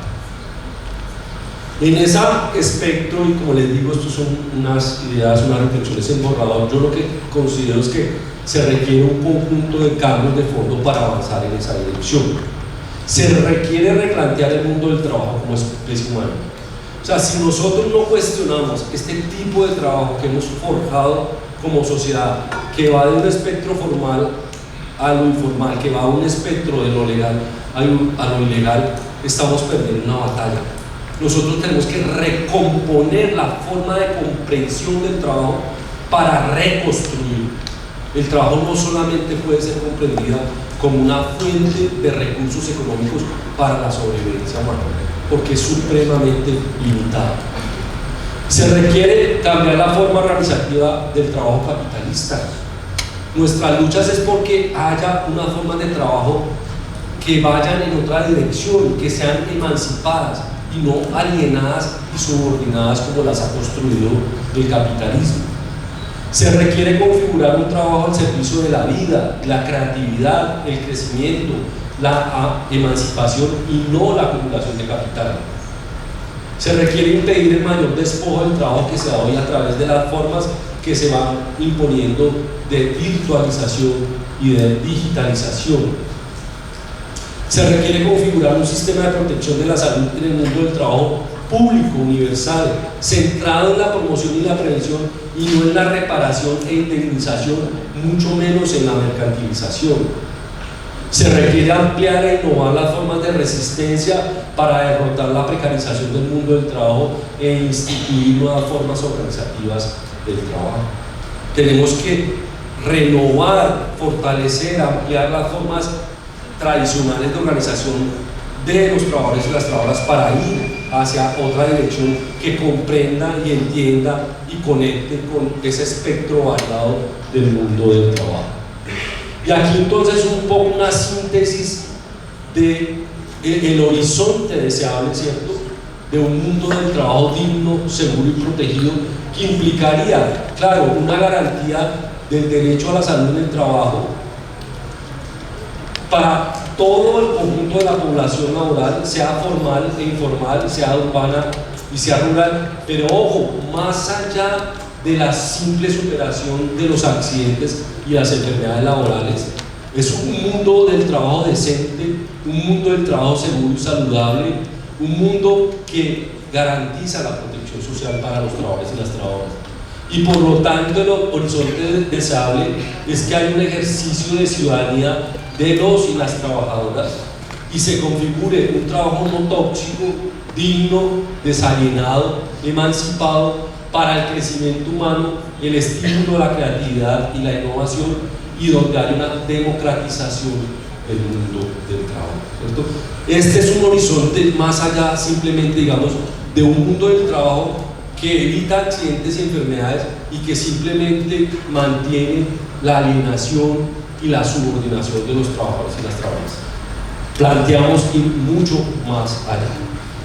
En ese espectro, y como les digo, estos son unas ideas, unas reflexiones en borrador, yo lo que considero es que se requiere un conjunto de cambios de fondo para avanzar en esa dirección. Se requiere replantear el mundo del trabajo como especie humana. O sea, si nosotros no cuestionamos este tipo de trabajo que hemos forjado como sociedad, que va de un espectro formal a lo informal, que va a un espectro de lo legal a lo ilegal, estamos perdiendo una batalla. Nosotros tenemos que recomponer la forma de comprensión del trabajo para reconstruir. El trabajo no solamente puede ser comprendida como una fuente de recursos económicos para la sobrevivencia humana, porque es supremamente limitado. Se requiere cambiar la forma organizativa del trabajo capitalista. Nuestras luchas es porque haya una forma de trabajo que vayan en otra dirección, que sean emancipadas y no alienadas y subordinadas como las ha construido el capitalismo. Se requiere configurar un trabajo al servicio de la vida, la creatividad, el crecimiento, la emancipación y no la acumulación de capital. Se requiere impedir el mayor despojo del trabajo que se da hoy a través de las formas que se van imponiendo de virtualización y de digitalización. Se requiere configurar un sistema de protección de la salud en el mundo del trabajo público, universal, centrado en la promoción y la prevención y no en la reparación e indemnización, mucho menos en la mercantilización. Se requiere ampliar e innovar las formas de resistencia para derrotar la precarización del mundo del trabajo e instituir nuevas formas organizativas del trabajo. Tenemos que renovar, fortalecer, ampliar las formas tradicionales de organización de los trabajadores y las trabajadoras para ir hacia otra dirección que comprenda y entienda y conecte con ese espectro variado del mundo del trabajo. Y aquí entonces un poco una síntesis de el horizonte deseable, ¿cierto?, de un mundo del trabajo digno, seguro y protegido, que implicaría, claro, una garantía del derecho a la salud en el trabajo para todo el conjunto de la población laboral, sea formal e informal, sea urbana y sea rural, pero ojo, más allá de la simple superación de los accidentes y las enfermedades laborales, es un mundo del trabajo decente, un mundo del trabajo seguro y saludable, un mundo que garantiza la protección social para los trabajadores y las trabajadoras. Y por lo tanto el horizonte deseable es que hay un ejercicio de ciudadanía de los y las trabajadoras y se configure un trabajo no tóxico, digno, desalienado, emancipado para el crecimiento humano, el estímulo de la creatividad y la innovación, y donde hay una democratización del mundo del trabajo, ¿cierto? Este es un horizonte más allá simplemente, digamos, de un mundo del trabajo que evita accidentes y enfermedades y que simplemente mantiene la alienación y la subordinación de los trabajadores y las trabajadoras. Planteamos ir mucho más allá.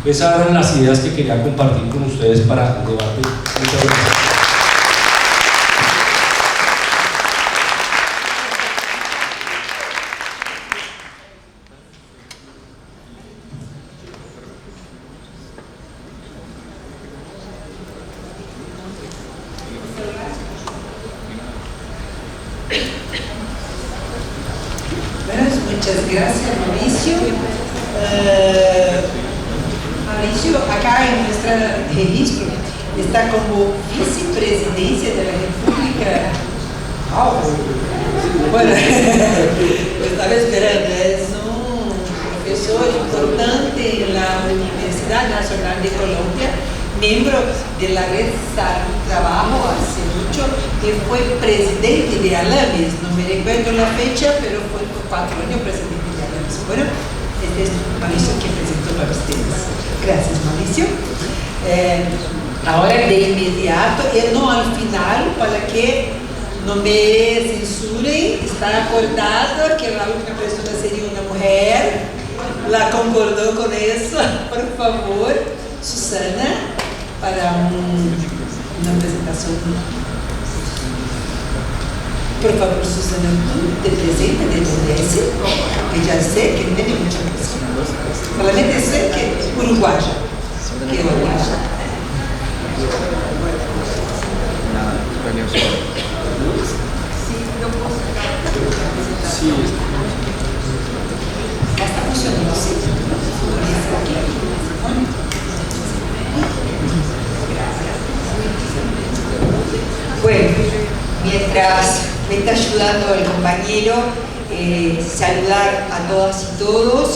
Esas eran las ideas que quería compartir con ustedes para el debate. Muchas gracias. Muchas gracias, Mauricio. Mauricio, acá en nuestro registro está como vicepresidencia de la República. Bueno, estaba esperando, es un profesor importante en la Universidad Nacional de Colombia, miembro de la Red Salud Trabajo hace mucho, que fue presidente de Alames, no me recuerdo la fecha, pero fue por 4 años presidente de Alames. Bueno, este es Mauricio que presentó para ustedes. Gracias, Mauricio. Ahora de inmediato, y no al final, para que no me censuren, está acordado que la última persona sería una mujer, la concordó con eso, por favor, Susana, para una presentación. Por favor, Susana, tú te presenta de donde es, que ya sé que tiene mucha cosa. Solamente sé que es uruguaya, que es uruguaya. Sí. Está funcionando, sí. Bueno, mientras me está ayudando el compañero, saludar a todas y todos.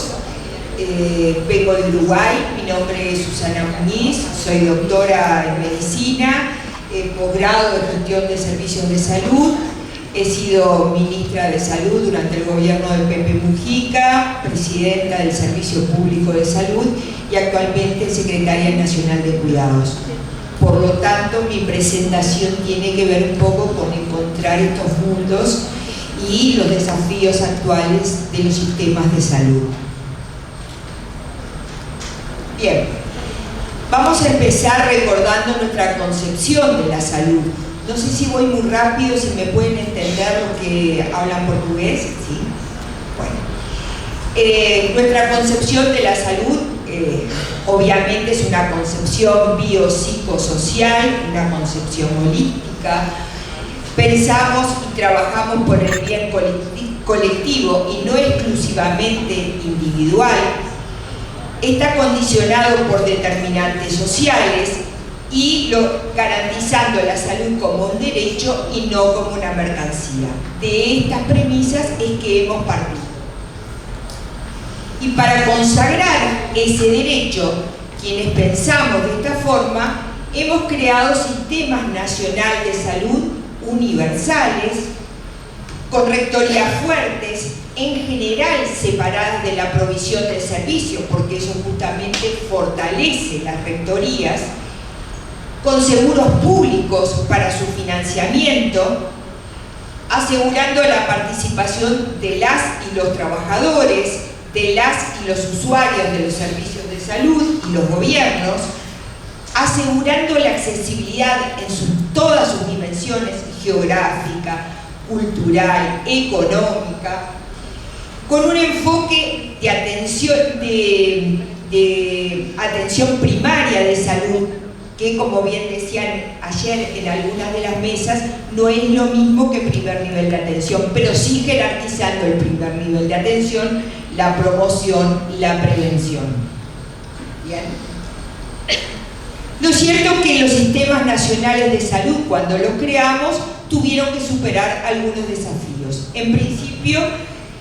Vengo de Uruguay, mi nombre es Susana Muñiz, soy doctora en medicina, posgrado en gestión de servicios de salud. He sido ministra de Salud durante el gobierno de Pepe Mujica, presidenta del Servicio Público de Salud y actualmente secretaria nacional de Cuidados. Por lo tanto, mi presentación tiene que ver un poco con encontrar estos mundos y los desafíos actuales de los sistemas de salud. Bien, vamos a empezar recordando nuestra concepción de la salud. No sé si voy muy rápido, si me pueden entender los que hablan portugués. ¿Sí? Bueno. Nuestra concepción de la salud obviamente es una concepción biopsicosocial, una concepción holística. Pensamos y trabajamos por el bien colectivo y no exclusivamente individual. Está condicionado por determinantes sociales y garantizando la salud como un derecho y no como una mercancía. De estas premisas es que hemos partido. Y para consagrar ese derecho, quienes pensamos de esta forma, hemos creado sistemas nacionales de salud universales, con rectorías fuertes, en general separadas de la provisión del servicio, porque eso justamente fortalece las rectorías, con seguros públicos para su financiamiento, asegurando la participación de las y los trabajadores, de las y los usuarios de los servicios de salud y los gobiernos, asegurando la accesibilidad en todas sus dimensiones geográfica, cultural, económica, con un enfoque de atención primaria de salud, que como bien decían ayer en algunas de las mesas, no es lo mismo que primer nivel de atención, pero sí jerarquizando el primer nivel de atención, la promoción, la prevención. ¿Bien? Lo cierto es que los sistemas nacionales de salud, cuando los creamos, tuvieron que superar algunos desafíos. En principio,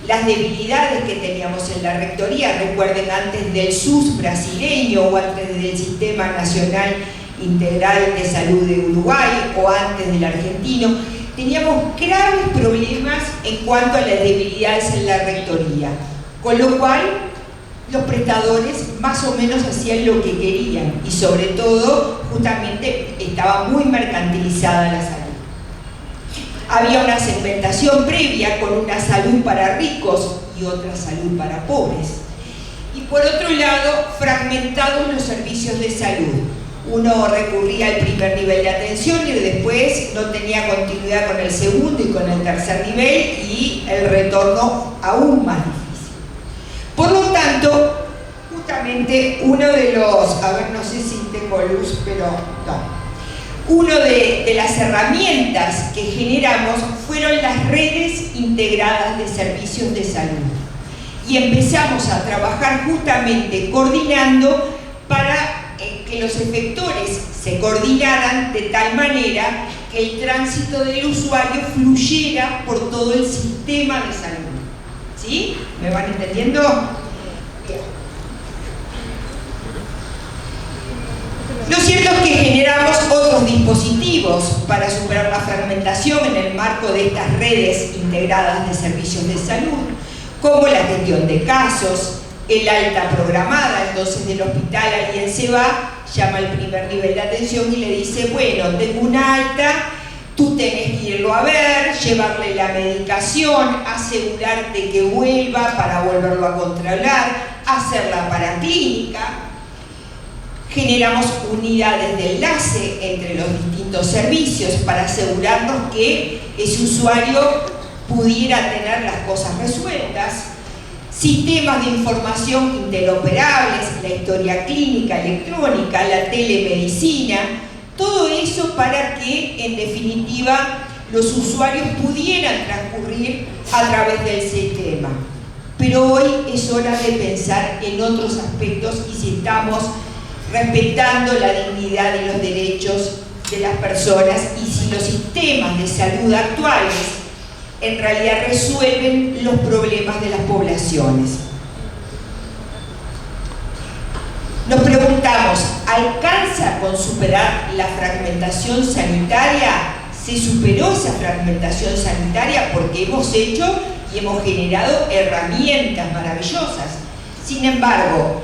las debilidades que teníamos en la rectoría, recuerden, antes del SUS brasileño o antes del Sistema Nacional Integral de Salud de Uruguay o antes del argentino, teníamos graves problemas en cuanto a las debilidades en la rectoría, con lo cual los prestadores más o menos hacían lo que querían y sobre todo justamente estaba muy mercantilizada la salud. Había una segmentación previa con una salud para ricos y otra salud para pobres. Y por otro lado, fragmentados los servicios de salud. Uno recurría al primer nivel de atención y después no tenía continuidad con el segundo y con el tercer nivel y el retorno aún más difícil. Por lo tanto, justamente uno de los, a ver, no sé si tengo luz, pero no. Una de las herramientas que generamos fueron las redes integradas de servicios de salud. Y empezamos a trabajar justamente coordinando para que los efectores se coordinaran de tal manera que el tránsito del usuario fluyera por todo el sistema de salud. ¿Sí? ¿Me van entendiendo? Bien. Lo cierto es que generamos otros dispositivos para superar la fragmentación en el marco de estas redes integradas de servicios de salud, como la gestión de casos, el alta programada. Entonces del hospital alguien se va, llama al primer nivel de atención y le dice, bueno, tengo una alta, Tú tenés que irlo a ver, llevarle la medicación, asegurarte que vuelva para volverlo a controlar, hacer la paraclínica. Generamos unidades de enlace entre los distintos servicios para asegurarnos que ese usuario pudiera tener las cosas resueltas. Sistemas de información interoperables, la historia clínica electrónica, la telemedicina, todo eso para que, en definitiva, los usuarios pudieran transcurrir a través del sistema. Pero hoy es hora de pensar en otros aspectos y si estamos respetando la dignidad y los derechos de las personas y si los sistemas de salud actuales en realidad resuelven los problemas de las poblaciones. Nos preguntamos, ¿alcanza con superar la fragmentación sanitaria? ¿Se superó esa fragmentación sanitaria? Porque hemos hecho y hemos generado herramientas maravillosas. Sin embargo,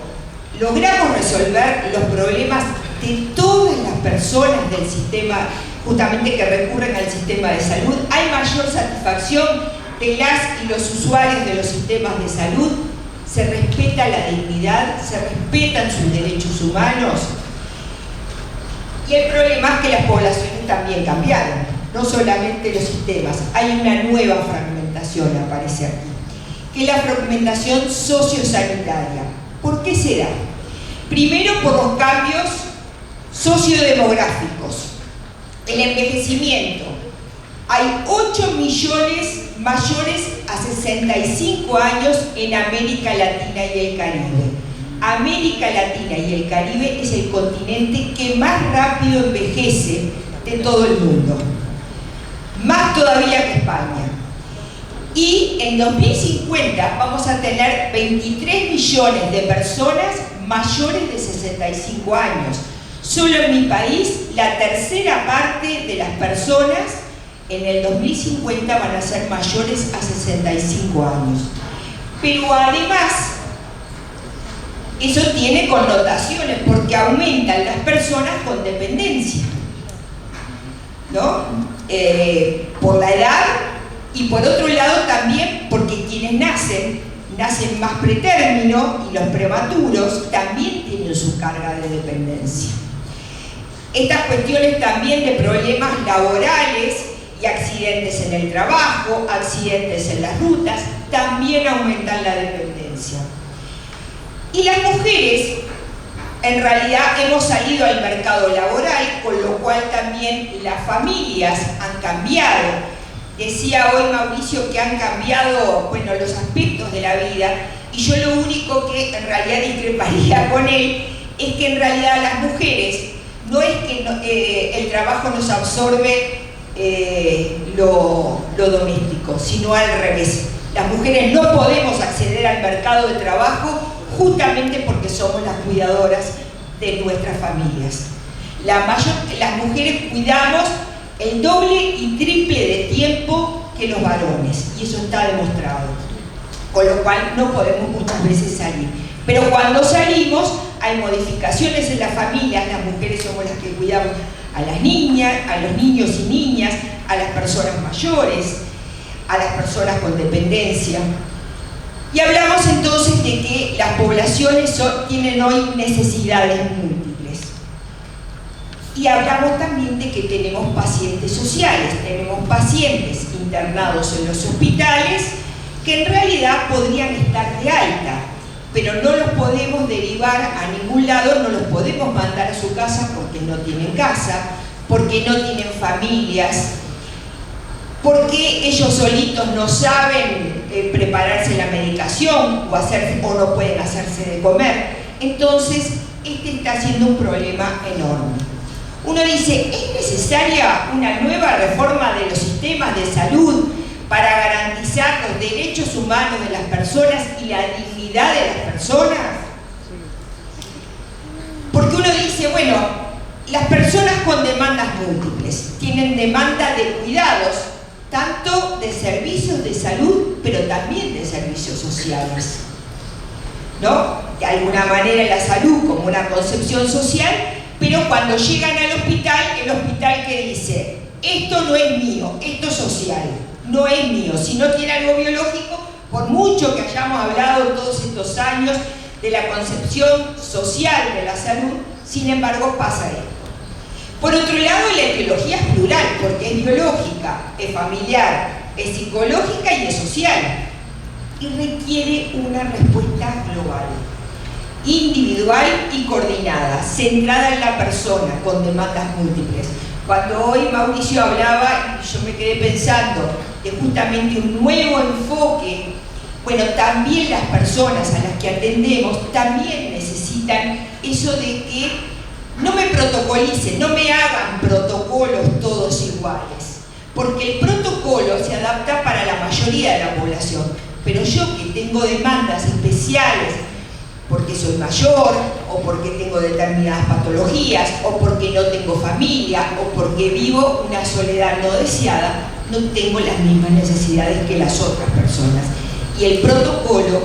¿logramos resolver los problemas de todas las personas del sistema, justamente que recurren al sistema de salud? ¿Hay mayor satisfacción de las y los usuarios de los sistemas de salud? ¿Se respeta la dignidad? ¿Se respetan sus derechos humanos? Y el problema es que las poblaciones también cambiaron, no solamente los sistemas. Hay una nueva fragmentación, aparece aquí, que es la fragmentación sociosanitaria. ¿Por qué se da? Primero, por los cambios sociodemográficos, el envejecimiento. Hay 8 millones mayores a 65 años en América Latina y el Caribe. América Latina y el Caribe es el continente que más rápido envejece de todo el mundo, más todavía que España. Y en 2050 vamos a tener 23 millones de personas mayores de 65 años. Solo en mi país, la tercera parte de las personas en el 2050 van a ser mayores a 65 años. Pero además, eso tiene connotaciones porque aumentan las personas con dependencia, ¿no? Por la edad y por otro lado también porque quienes nacen más pretérmino y los prematuros también tienen su carga de dependencia. Estas cuestiones también de problemas laborales y accidentes en el trabajo, accidentes en las rutas, también aumentan la dependencia. Y las mujeres, en realidad, hemos salido al mercado laboral, con lo cual también las familias han cambiado. Decía hoy Mauricio que han cambiado, bueno, los aspectos de la vida, y yo lo único que en realidad discreparía con él es que en realidad las mujeres, no es que el trabajo nos absorbe lo doméstico, sino al revés. Las mujeres no podemos acceder al mercado de trabajo justamente porque somos las cuidadoras de nuestras familias. Las mujeres cuidamos el doble y triple de tiempo que los varones, y eso está demostrado, con lo cual no podemos muchas veces salir. Pero cuando salimos hay modificaciones en las familias, las mujeres somos las que cuidamos a las niñas, a los niños y niñas, a las personas mayores, a las personas con dependencia. Y hablamos entonces de que las poblaciones tienen hoy necesidades múltiples. Y hablamos también de que tenemos pacientes sociales, tenemos pacientes internados en los hospitales que en realidad podrían estar de alta, pero no los podemos derivar a ningún lado, no los podemos mandar a su casa porque no tienen casa, porque no tienen familias, porque ellos solitos no saben prepararse la medicación o no pueden hacerse de comer. Entonces, este está siendo un problema enorme. Uno dice, ¿es necesaria una nueva reforma de los sistemas de salud para garantizar los derechos humanos de las personas y la dignidad de las personas? Porque uno dice, bueno, las personas con demandas múltiples tienen demanda de cuidados, tanto de servicios de salud, pero también de servicios sociales, ¿no? De alguna manera la salud como una concepción social, pero cuando llegan al hospital, el hospital ¿qué dice? esto no es mío, esto es social, no es mío. Si no tiene algo biológico, por mucho que hayamos hablado todos estos años de la concepción social de la salud, sin embargo pasa esto. Por otro lado, la etiología es plural, porque es biológica, es familiar, es psicológica y es social. Y requiere una respuesta global, individual y coordinada, centrada en la persona, con demandas múltiples. Cuando hoy Mauricio hablaba, yo me quedé pensando de justamente un nuevo enfoque. Bueno, también las personas a las que atendemos también necesitan eso de que no me protocolicen, no me hagan protocolos todos iguales, porque el protocolo se adapta para la mayoría de la población, pero yo que tengo demandas especiales, porque soy mayor, o porque tengo determinadas patologías, o porque no tengo familia, o porque vivo una soledad no deseada, no tengo las mismas necesidades que las otras personas. Y el protocolo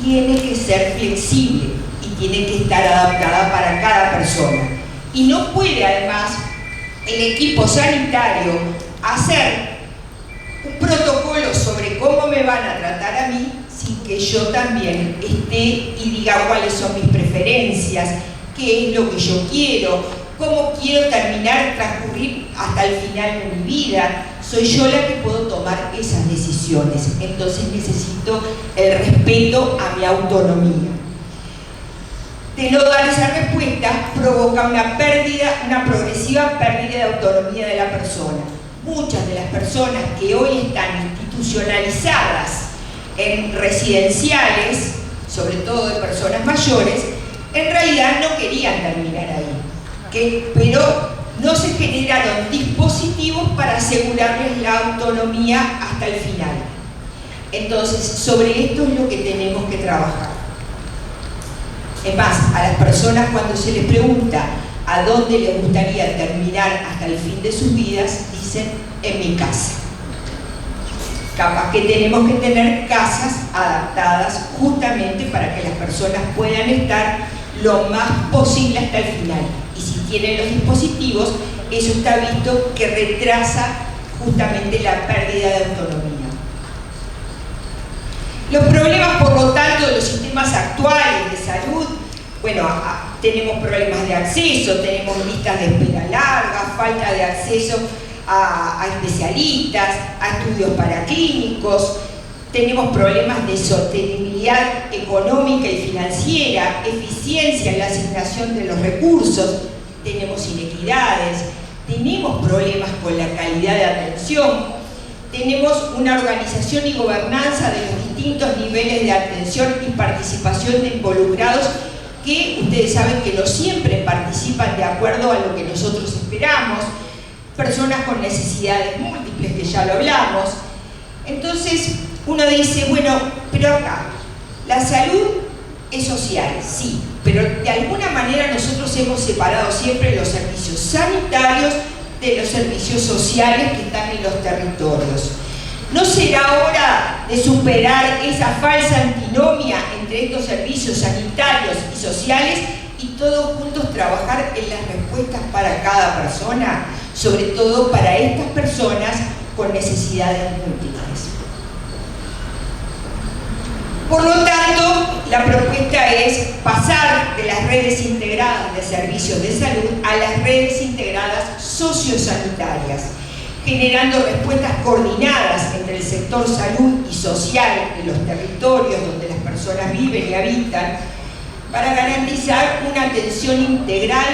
tiene que ser flexible y tiene que estar adaptada para cada persona. Y no puede además el equipo sanitario hacer un protocolo sobre cómo me van a tratar a mí sin que yo también esté y diga cuáles son mis preferencias, qué es lo que yo quiero, cómo quiero transcurrir hasta el final de mi vida. Soy yo la que puedo tomar esas decisiones, entonces necesito el respeto a mi autonomía. De no dar esa respuesta provoca una progresiva pérdida de autonomía de la persona. Muchas de las personas que hoy están institucionalizadas en residenciales, sobre todo de personas mayores, en realidad no querían terminar ahí, pero no se generaron dispositivos para asegurarles la autonomía hasta el final. Entonces, sobre esto es lo que tenemos que trabajar. Es más, a las personas cuando se les pregunta a dónde les gustaría terminar hasta el fin de sus vidas, dicen, en mi casa. Capaz que tenemos que tener casas adaptadas justamente para que las personas puedan estar lo más posible hasta el final. Y si tienen los dispositivos, eso está visto que retrasa justamente la pérdida de autonomía. Los problemas, por lo tanto, de los sistemas actuales de salud, bueno, tenemos problemas de acceso, tenemos listas de espera largas, falta de acceso a especialistas, a estudios paraclínicos, tenemos problemas de sostenibilidad económica y financiera, eficiencia en la asignación de los recursos, tenemos inequidades, tenemos problemas con la calidad de atención, tenemos una organización y gobernanza de los distintos niveles de atención y participación de involucrados que ustedes saben que no siempre participan de acuerdo a lo que nosotros esperamos, personas con necesidades múltiples, que ya lo hablamos. Entonces uno dice, bueno, pero acá, la salud es social, sí, pero de alguna manera nosotros hemos separado siempre los servicios sanitarios de los servicios sociales que están en los territorios. ¿No será hora de superar esa falsa antinomia entre estos servicios sanitarios y sociales y todos juntos trabajar en las respuestas para cada persona, sobre todo para estas personas con necesidades múltiples? Por lo tanto, la propuesta es pasar de las redes integradas de servicios de salud a las redes integradas sociosanitarias, generando respuestas coordinadas entre el sector salud y social de los territorios donde las personas viven y habitan, para garantizar una atención integral,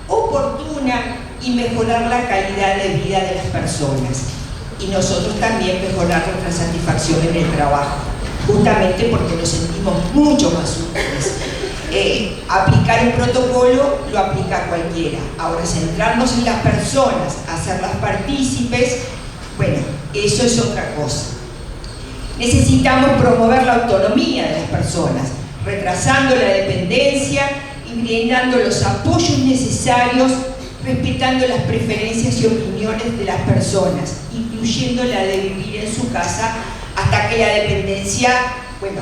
oportuna y mejorar la calidad de vida de las personas. Y nosotros también mejorar nuestra satisfacción en el trabajo, justamente porque nos sentimos mucho más útiles. Aplicar un protocolo lo aplica cualquiera. Ahora, centrarnos en las personas, hacerlas partícipes, bueno, eso es otra cosa. Necesitamos promover la autonomía de las personas, retrasando la dependencia y brindando los apoyos necesarios, respetando las preferencias y opiniones de las personas, incluyendo la de vivir en su casa hasta que la dependencia, bueno,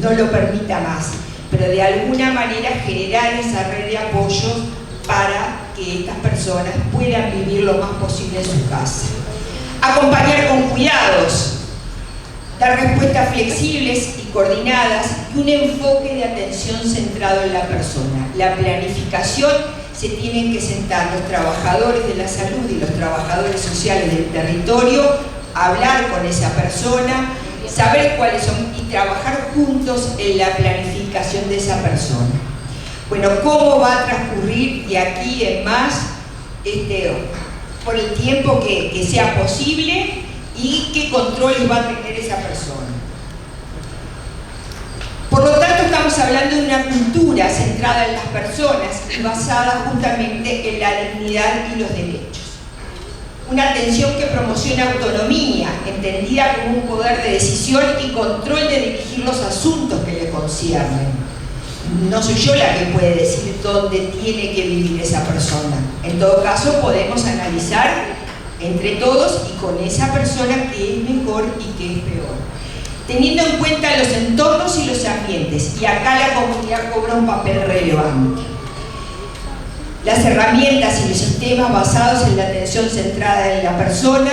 no lo permita más, pero de alguna manera generar esa red de apoyos para que estas personas puedan vivir lo más posible en su casa. Acompañar con cuidados, dar respuestas flexibles y coordinadas y un enfoque de atención centrado en la persona. La planificación, se tienen que sentar los trabajadores de la salud y los trabajadores sociales del territorio, hablar con esa persona, saber cuáles son y trabajar juntos en la planificación de esa persona. Bueno, ¿cómo va a transcurrir de aquí en más por el tiempo que sea posible y qué controles va a tener esa persona? Por lo tanto, estamos hablando de una cultura centrada en las personas y basada justamente en la dignidad y los derechos. Una atención que promociona autonomía, entendida como un poder de decisión y control de dirigir los asuntos que le conciernen. No soy yo la que puede decir dónde tiene que vivir esa persona. En todo caso, podemos analizar entre todos y con esa persona qué es mejor y qué es peor, teniendo en cuenta los entornos y los ambientes, y acá la comunidad cobra un papel relevante. Las herramientas y los sistemas basados en la atención centrada en la persona,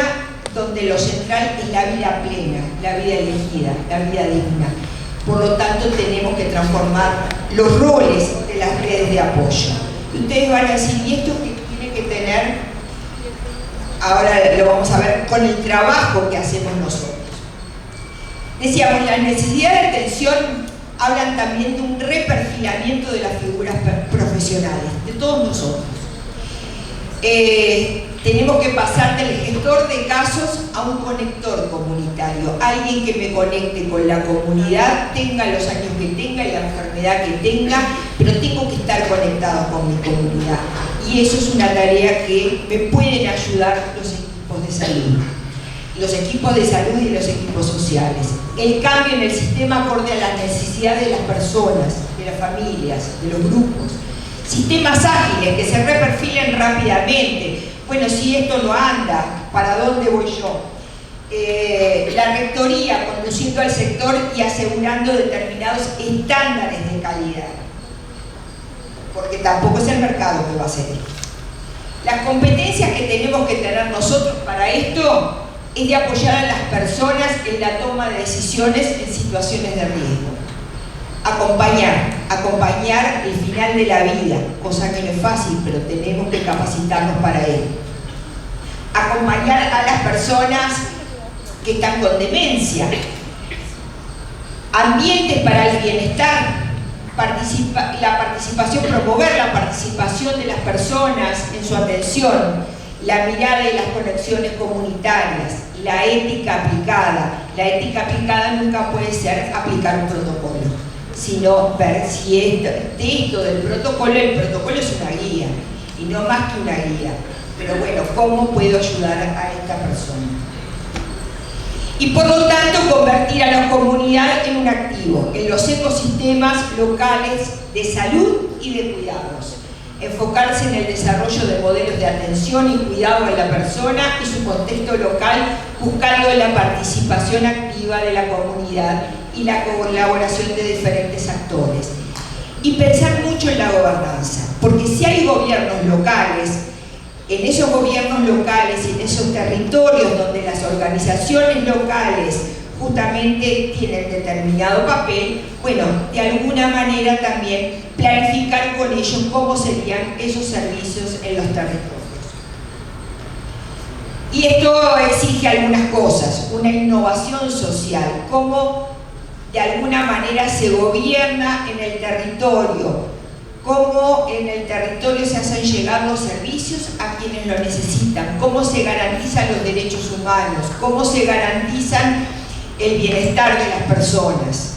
donde lo central es la vida plena, la vida elegida, la vida digna. Por lo tanto, tenemos que transformar los roles de las redes de apoyo. Y ustedes van a decir, ¿y esto qué tiene que tener? Ahora lo vamos a ver con el trabajo que hacemos nosotros. Decíamos, la necesidad de atención hablan también de un reperfilamiento de las figuras profesionales, de todos nosotros. Tenemos que pasar del gestor de casos a un conector comunitario, alguien que me conecte con la comunidad, tenga los años que tenga y la enfermedad que tenga, pero tengo que estar conectado con mi comunidad. Y eso es una tarea que me pueden ayudar los equipos de salud. Los equipos de salud y los equipos sociales. El cambio en el sistema acorde a las necesidades de las personas, de las familias, de los grupos. Sistemas ágiles que se reperfilen rápidamente. Bueno, si esto no anda, ¿para dónde voy yo? La rectoría conduciendo al sector y asegurando determinados estándares de calidad. Porque tampoco es el mercado que va a hacer esto. Las competencias que tenemos que tener nosotros para esto es de apoyar a las personas en la toma de decisiones en situaciones de riesgo. Acompañar el final de la vida, cosa que no es fácil, pero tenemos que capacitarnos para ello. Acompañar a las personas que están con demencia. Ambientes para el bienestar, promover la participación de las personas en su atención, la mirada y las conexiones comunitarias, la ética aplicada. La ética aplicada nunca puede ser aplicar un protocolo, sino ver si esto del protocolo, el protocolo es una guía, y no más que una guía. Pero bueno, ¿cómo puedo ayudar a esta persona? Y por lo tanto, convertir a la comunidad en un activo, en los ecosistemas locales de salud y de cuidados. Enfocarse en el desarrollo de modelos de atención y cuidado de la persona y su contexto local, buscando la participación activa de la comunidad y la colaboración de diferentes actores. Y pensar mucho en la gobernanza, porque si hay gobiernos locales, en esos gobiernos locales y en esos territorios donde las organizaciones locales justamente tienen determinado papel, bueno, de alguna manera también planificar con ellos cómo serían esos servicios en los territorios. Y esto exige algunas cosas, una innovación social, cómo de alguna manera se gobierna en el territorio, cómo en el territorio se hacen llegar los servicios a quienes lo necesitan, cómo se garantizan los derechos humanos, cómo se garantizan el bienestar de las personas.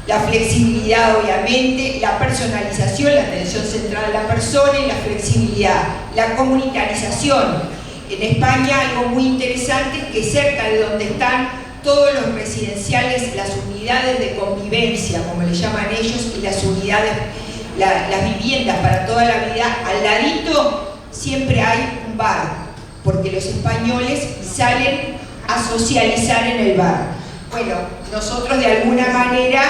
La flexibilidad, obviamente, la personalización, la atención central a la persona y la flexibilidad, la comunitarización. En España algo muy interesante es que cerca de donde están todos los residenciales, las unidades de convivencia, como le llaman ellos, y las unidades, las viviendas para toda la vida, al ladito siempre hay un bar, porque los españoles salen a socializar en el bar. Bueno, nosotros de alguna manera,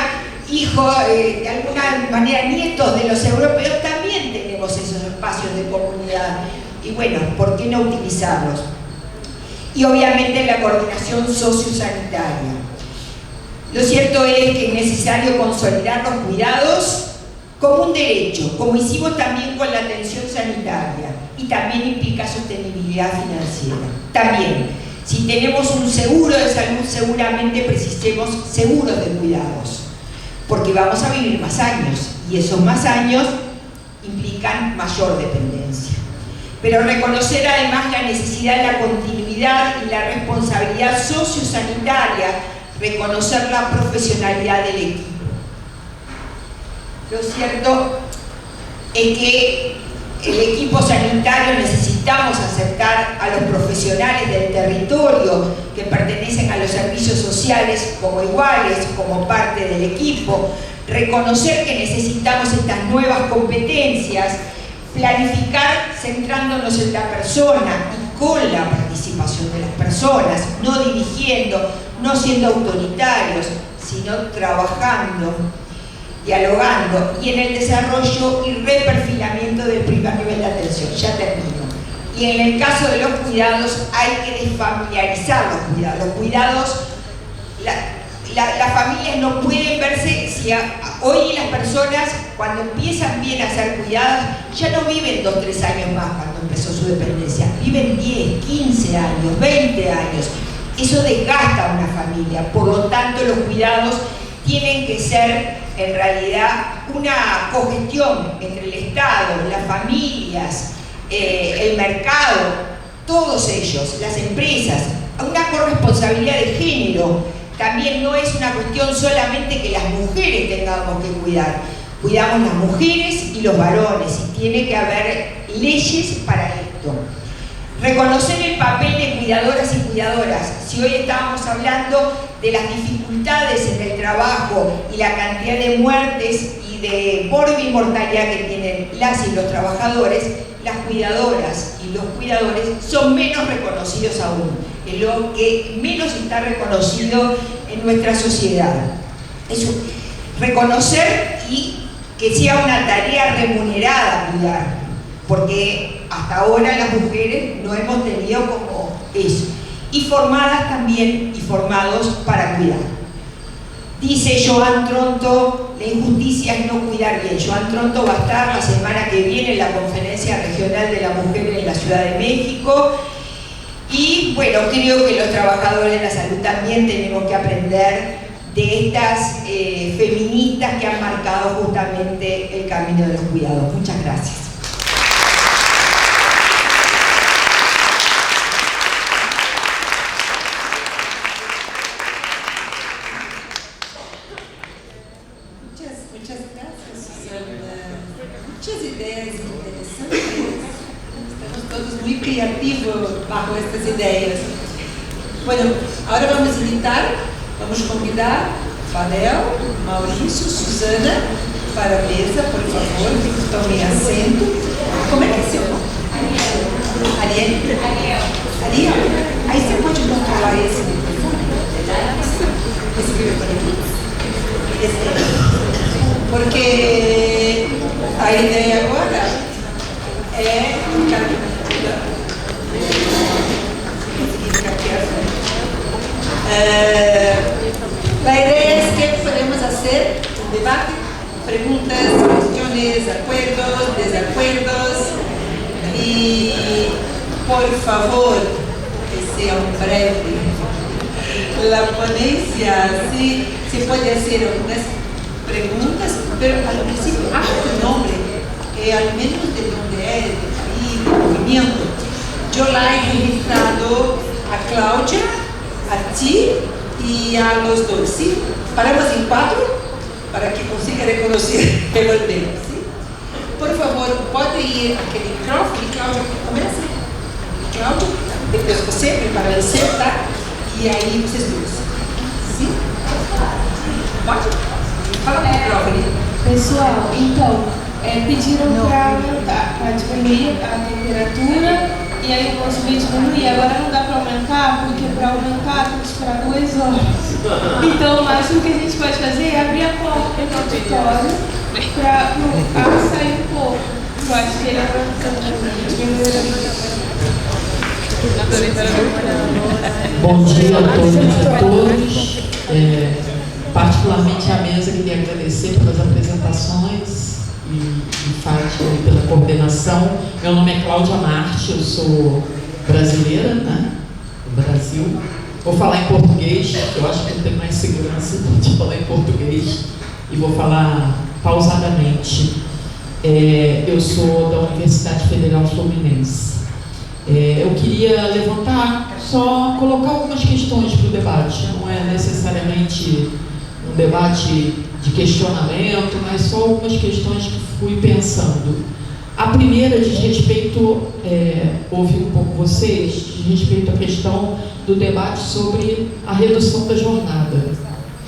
nietos de los europeos, también tenemos espacios de comunidad. Y bueno, ¿por qué no utilizarlos? Y obviamente la coordinación sociosanitaria. Lo cierto es que es necesario consolidar los cuidados como un derecho, como hicimos también con la atención sanitaria, y también implica sostenibilidad financiera. También, si tenemos un seguro de salud, seguramente precisemos seguros de cuidados, porque vamos a vivir más años, y esos más años implican mayor dependencia. Pero reconocer además la necesidad de la continuidad y la responsabilidad sociosanitaria, reconocer la profesionalidad del equipo. Lo cierto es que el equipo sanitario necesitamos aceptar a los profesionales del territorio que pertenecen a los servicios sociales como iguales, como parte del equipo, reconocer que necesitamos estas nuevas competencias, planificar centrándonos en la persona y con la participación de las personas, no dirigiendo, no siendo autoritarios, sino trabajando, dialogando, y en el desarrollo y reperfilamiento del primer nivel de atención. Ya termino. Y en el caso de los cuidados hay que desfamiliarizar los cuidados. Los cuidados, las familias no pueden verse, hoy las personas cuando empiezan bien a ser cuidadas ya no viven 2 o 3 años más cuando empezó su dependencia, viven 10, 15 años, 20 años. Eso desgasta a una familia, por lo tanto los cuidados tienen que ser en realidad una cogestión entre el Estado, las familias, el mercado, todos ellos, las empresas, una corresponsabilidad de género. También no es una cuestión solamente que las mujeres tengamos que cuidar, cuidamos las mujeres y los varones, y tiene que haber leyes para esto. Reconocer el papel de cuidadoras y cuidadoras. Si hoy estábamos hablando de las dificultades en el trabajo y la cantidad de muertes y de mortalidad que tienen las y los trabajadores, las cuidadoras y los cuidadores son menos reconocidos aún. Es lo que menos está reconocido en nuestra sociedad. Eso, reconocer y que sea una tarea remunerada cuidar, porque hasta ahora las mujeres no hemos tenido como eso. Y formadas también, y formados para cuidar. Dice Joan Tronto, la injusticia es no cuidar bien. Joan Tronto va a estar la semana que viene en la Conferencia Regional de la Mujer en la Ciudad de México. Y bueno, creo que los trabajadores de la salud también tenemos que aprender de estas feministas que han marcado justamente el camino de los cuidados. Muchas gracias. Muchas gracias, Susana. Muchas ideas interesantes. Estamos todos muy creativos bajo estas ideas. Bueno, ahora vamos a convidar Fadel, Maurício, Susana para a mesa, por favor, que tomem assento. Como é que é seu nome? Ariel. Aí você pode controlar esse microfone? Escreve por aqui. Porque a ideia agora é la idea es que podemos hacer un debate, preguntas, cuestiones, acuerdos, desacuerdos, y por favor que sea un breve. La ponencia sí se puede hacer algunas preguntas, pero al principio tu nombre, al menos de dónde es, del país, del movimiento. Yo la he registrado a Cláudia, a ti y a los dos, ¿sí? Paramos en 4 para que consiga reconocer el orden, ¿sí? Por favor, puede ir a aquel micrófono y Cláudia comienza. Cláudia, después você prepara o seu, tá? E aí vocês dois, ¿sí? Pode? Fala no micrófono. Pessoal, então, pediram para aumentar, para diminuir a temperatura e aí o consumo diminuir. Agora não dá para aumentar, porque para aumentar tem que esperar 2 horas. Então, o máximo que a gente pode fazer é abrir a porta do auditório para o ar sair um pouco. Eu acho que ele é Bom dia a todas e a todos. Particularmente a mesa, queria agradecer pelas apresentações e Fátima pela coordenação. Meu nome é Cláudia Marte, eu sou brasileira, né, do Brasil. Vou falar em português, eu acho que eu tenho mais segurança de falar em português, e vou falar pausadamente. Eu sou da Universidade Federal Fluminense. Eu queria levantar, só colocar algumas questões para o debate, não é necessariamente um debate de questionamento, mas só algumas questões que fui pensando. A primeira diz respeito, ouvi um pouco vocês, diz respeito à questão do debate sobre a redução da jornada.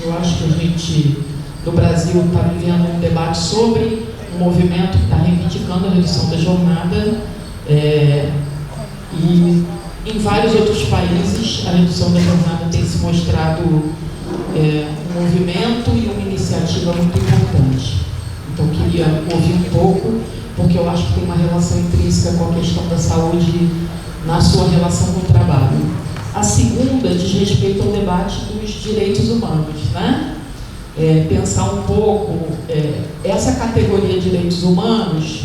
Eu acho que a gente, no Brasil, está vivendo um debate sobre um movimento que está reivindicando a redução da jornada, e em vários outros países a redução da jornada tem se mostrado um movimento e uma iniciativa muito importante. Então queria ouvir um pouco, porque eu acho que tem uma relação intrínseca com a questão da saúde na sua relação com o trabalho. A segunda diz respeito ao debate dos direitos humanos, né? Pensar um pouco essa categoria de direitos humanos,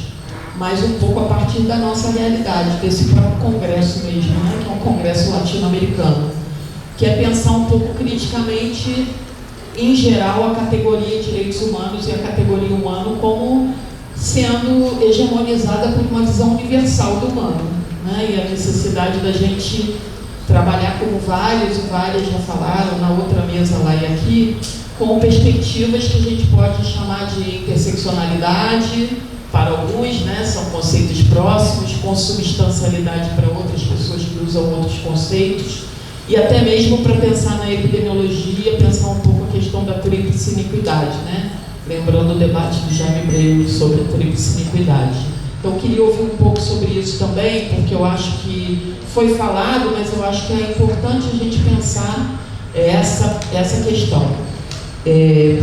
mas um pouco a partir da nossa realidade, desse próprio congresso mesmo, né? Que é um congresso latino-americano, que é pensar um pouco criticamente, em geral, a categoria de direitos humanos e a categoria humano como sendo hegemonizada por uma visão universal do humano, né? E a necessidade da gente trabalhar como vários e várias já falaram na outra mesa lá e aqui, com perspectivas que a gente pode chamar de interseccionalidade para alguns, né? São conceitos próximos, consubstancialidade para outras pessoas que usam outros conceitos, e até mesmo para pensar na epidemiologia, pensar um pouco a questão da tríplice iniquidade, né? Lembrando o debate do Jaime Breu sobre a tríplice iniquidade. Então, eu queria ouvir um pouco sobre isso também, porque eu acho que foi falado, mas eu acho que é importante a gente pensar essa questão.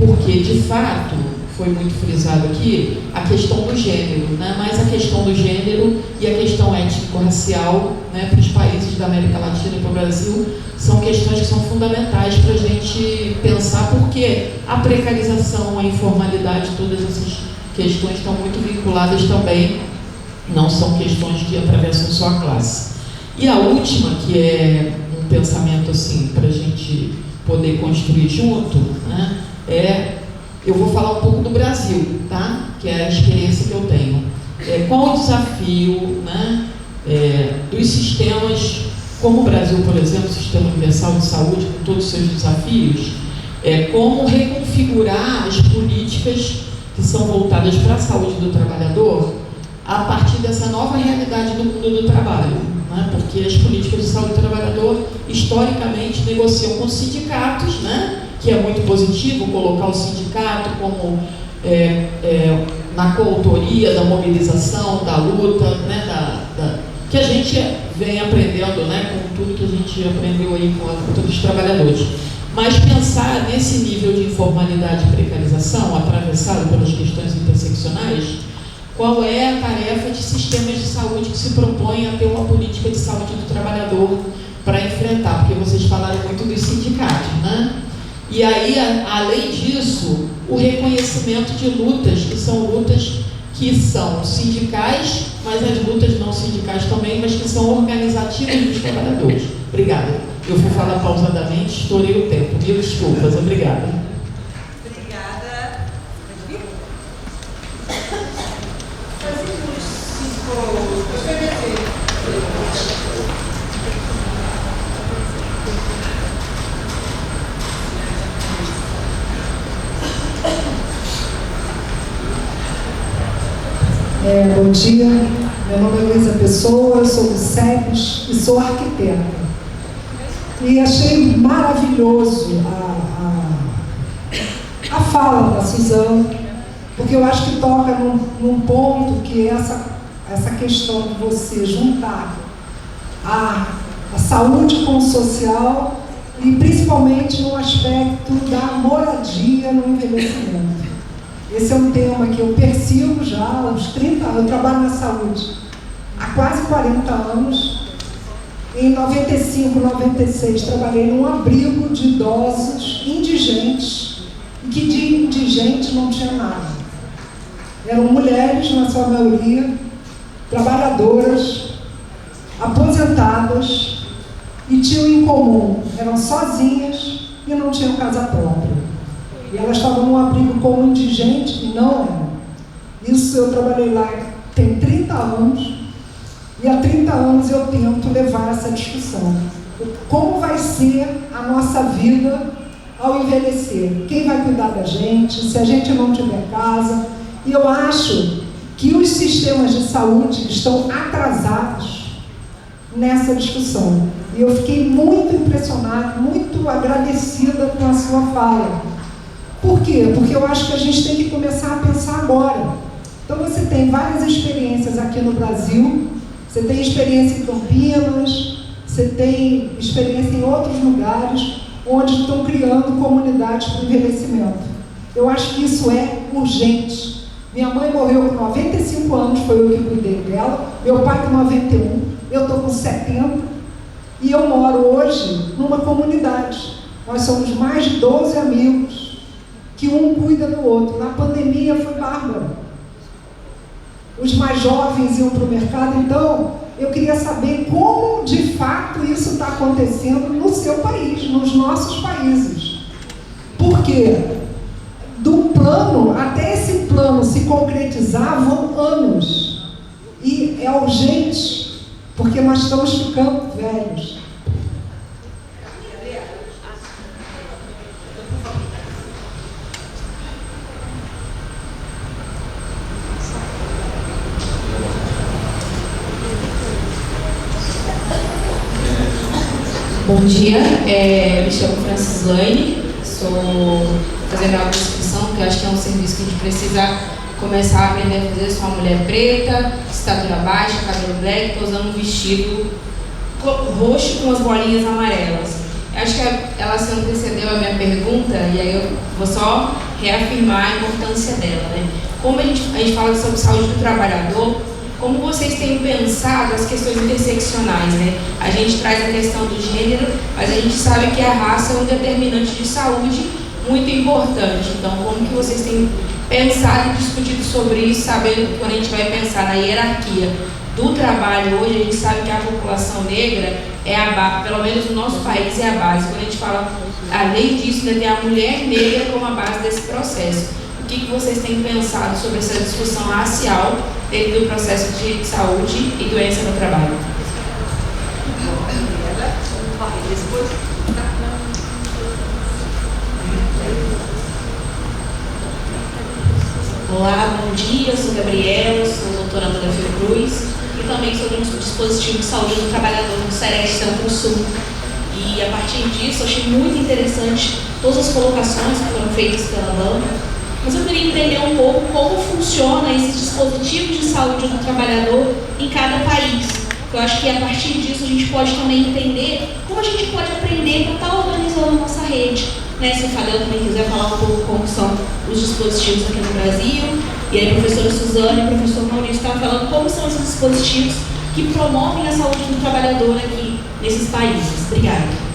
Porque, de fato, foi muito frisado aqui, a questão do gênero, né? Mas a questão do gênero e a questão étnico-racial, né, para os países da América Latina e para o Brasil, são questões que são fundamentais para a gente pensar, porque a precarização, a informalidade, todas essas questões estão muito vinculadas também, não são questões que atravessam só a classe. E a última, que é um pensamento assim, para a gente poder construir junto, né, eu vou falar um pouco do Brasil, tá? Que é a experiência que eu tenho. Qual o desafio, né, dos sistemas, como o Brasil, por exemplo, o Sistema Universal de Saúde, com todos os seus desafios, como reconfigurar as políticas que são voltadas para a saúde do trabalhador a partir dessa nova realidade do mundo do trabalho, né? Porque as políticas de saúde do trabalhador, historicamente, negociam com sindicatos, né? Que é muito positivo colocar o sindicato como na coautoria da mobilização, da luta, né, que a gente vem aprendendo, né, com tudo que a gente aprendeu aí com a luta dos trabalhadores. Mas pensar nesse nível de informalidade e precarização, atravessado pelas questões interseccionais, qual é a tarefa de sistemas de saúde que se propõem a ter uma política de saúde do trabalhador para enfrentar, porque vocês falaram muito dos sindicatos, né? E aí, além disso, o reconhecimento de lutas, que são lutas que são sindicais, mas as lutas não sindicais também, mas que são organizativas dos trabalhadores. Obrigada. Eu vou falar pausadamente, estourei o tempo. Mil desculpas. Obrigada. Obrigada. Bom dia, meu nome é Luísa Pessoa, eu sou do SEPES e sou arquiteta. E achei maravilhoso a fala da Suzana, porque eu acho que toca num ponto que é essa questão de você juntar a saúde com o social e principalmente no aspecto da moradia no envelhecimento. Esse é um tema que eu persigo já há uns 30 anos. Eu trabalho na saúde há quase 40 anos. Em 95, 96, trabalhei num abrigo de idosos indigentes, e que de indigente não tinha nada. Eram mulheres, na sua maioria, trabalhadoras, aposentadas, e tinham em comum, eram sozinhas e não tinham casa própria. E elas estavam num abrigo como indigente e não eram. Isso eu trabalhei lá tem 30 anos, e há 30 anos eu tento levar essa discussão. Como vai ser a nossa vida ao envelhecer? Quem vai cuidar da gente, se a gente não tiver casa? E eu acho que os sistemas de saúde estão atrasados nessa discussão. E eu fiquei muito impressionada, muito agradecida com a sua fala. Por quê? Porque eu acho que a gente tem que começar a pensar agora. Então você tem várias experiências aqui no Brasil, você tem experiência em Campinas, você tem experiência em outros lugares onde estão criando comunidades para o envelhecimento. Eu acho que isso é urgente. Minha mãe morreu com 95 anos, foi eu que cuidei dela, meu pai com 91, eu estou com 70, e eu moro hoje numa comunidade. Nós somos mais de 12 amigos, que um cuida do outro. Na pandemia foi bárbaro. Os mais jovens iam para o mercado, então eu queria saber como de fato isso está acontecendo no seu país, nos nossos países. Por quê? Do plano, até esse plano se concretizar, vão anos. E é urgente, porque nós estamos ficando velhos. Bom dia, me chamo Francislane, estou fazendo a inscrição, que eu acho que é um serviço que a gente precisa começar a aprender a fazer. Sou uma mulher preta, estatura baixa, cabelo black, estou usando um vestido roxo com as bolinhas amarelas. Eu acho que ela se antecedeu a minha pergunta, e aí eu vou só reafirmar a importância dela, né? Como a gente fala sobre saúde do trabalhador, como vocês têm pensado as questões interseccionais, né? A gente traz a questão do gênero, mas a gente sabe que a raça é um determinante de saúde muito importante. Então, como que vocês têm pensado e discutido sobre isso, sabendo que quando a gente vai pensar na hierarquia do trabalho hoje, a gente sabe que a população negra é a base, pelo menos no nosso país é a base. Quando a gente fala, além disso, né, tem a mulher negra como a base desse processo. O que vocês têm pensado sobre essa discussão racial dentro do processo de saúde e doença no trabalho? Olá, bom dia, eu sou Gabriela, sou doutoranda da Fiocruz e também sou do dispositivo de saúde do trabalhador do Sereste Centro-Sul. E a partir disso, eu achei muito interessante todas as colocações que foram feitas pela Dana. Mas eu queria entender um pouco como funciona esse dispositivo de saúde do trabalhador em cada país. Eu acho que a partir disso a gente pode também entender como a gente pode aprender para estar organizando a nossa rede. Né? Se o Fadel também quiser falar um pouco como são os dispositivos aqui no Brasil. E aí a professora Suzane e o professor Maurício estavam falando como são esses dispositivos que promovem a saúde do trabalhador aqui nesses países. Obrigada.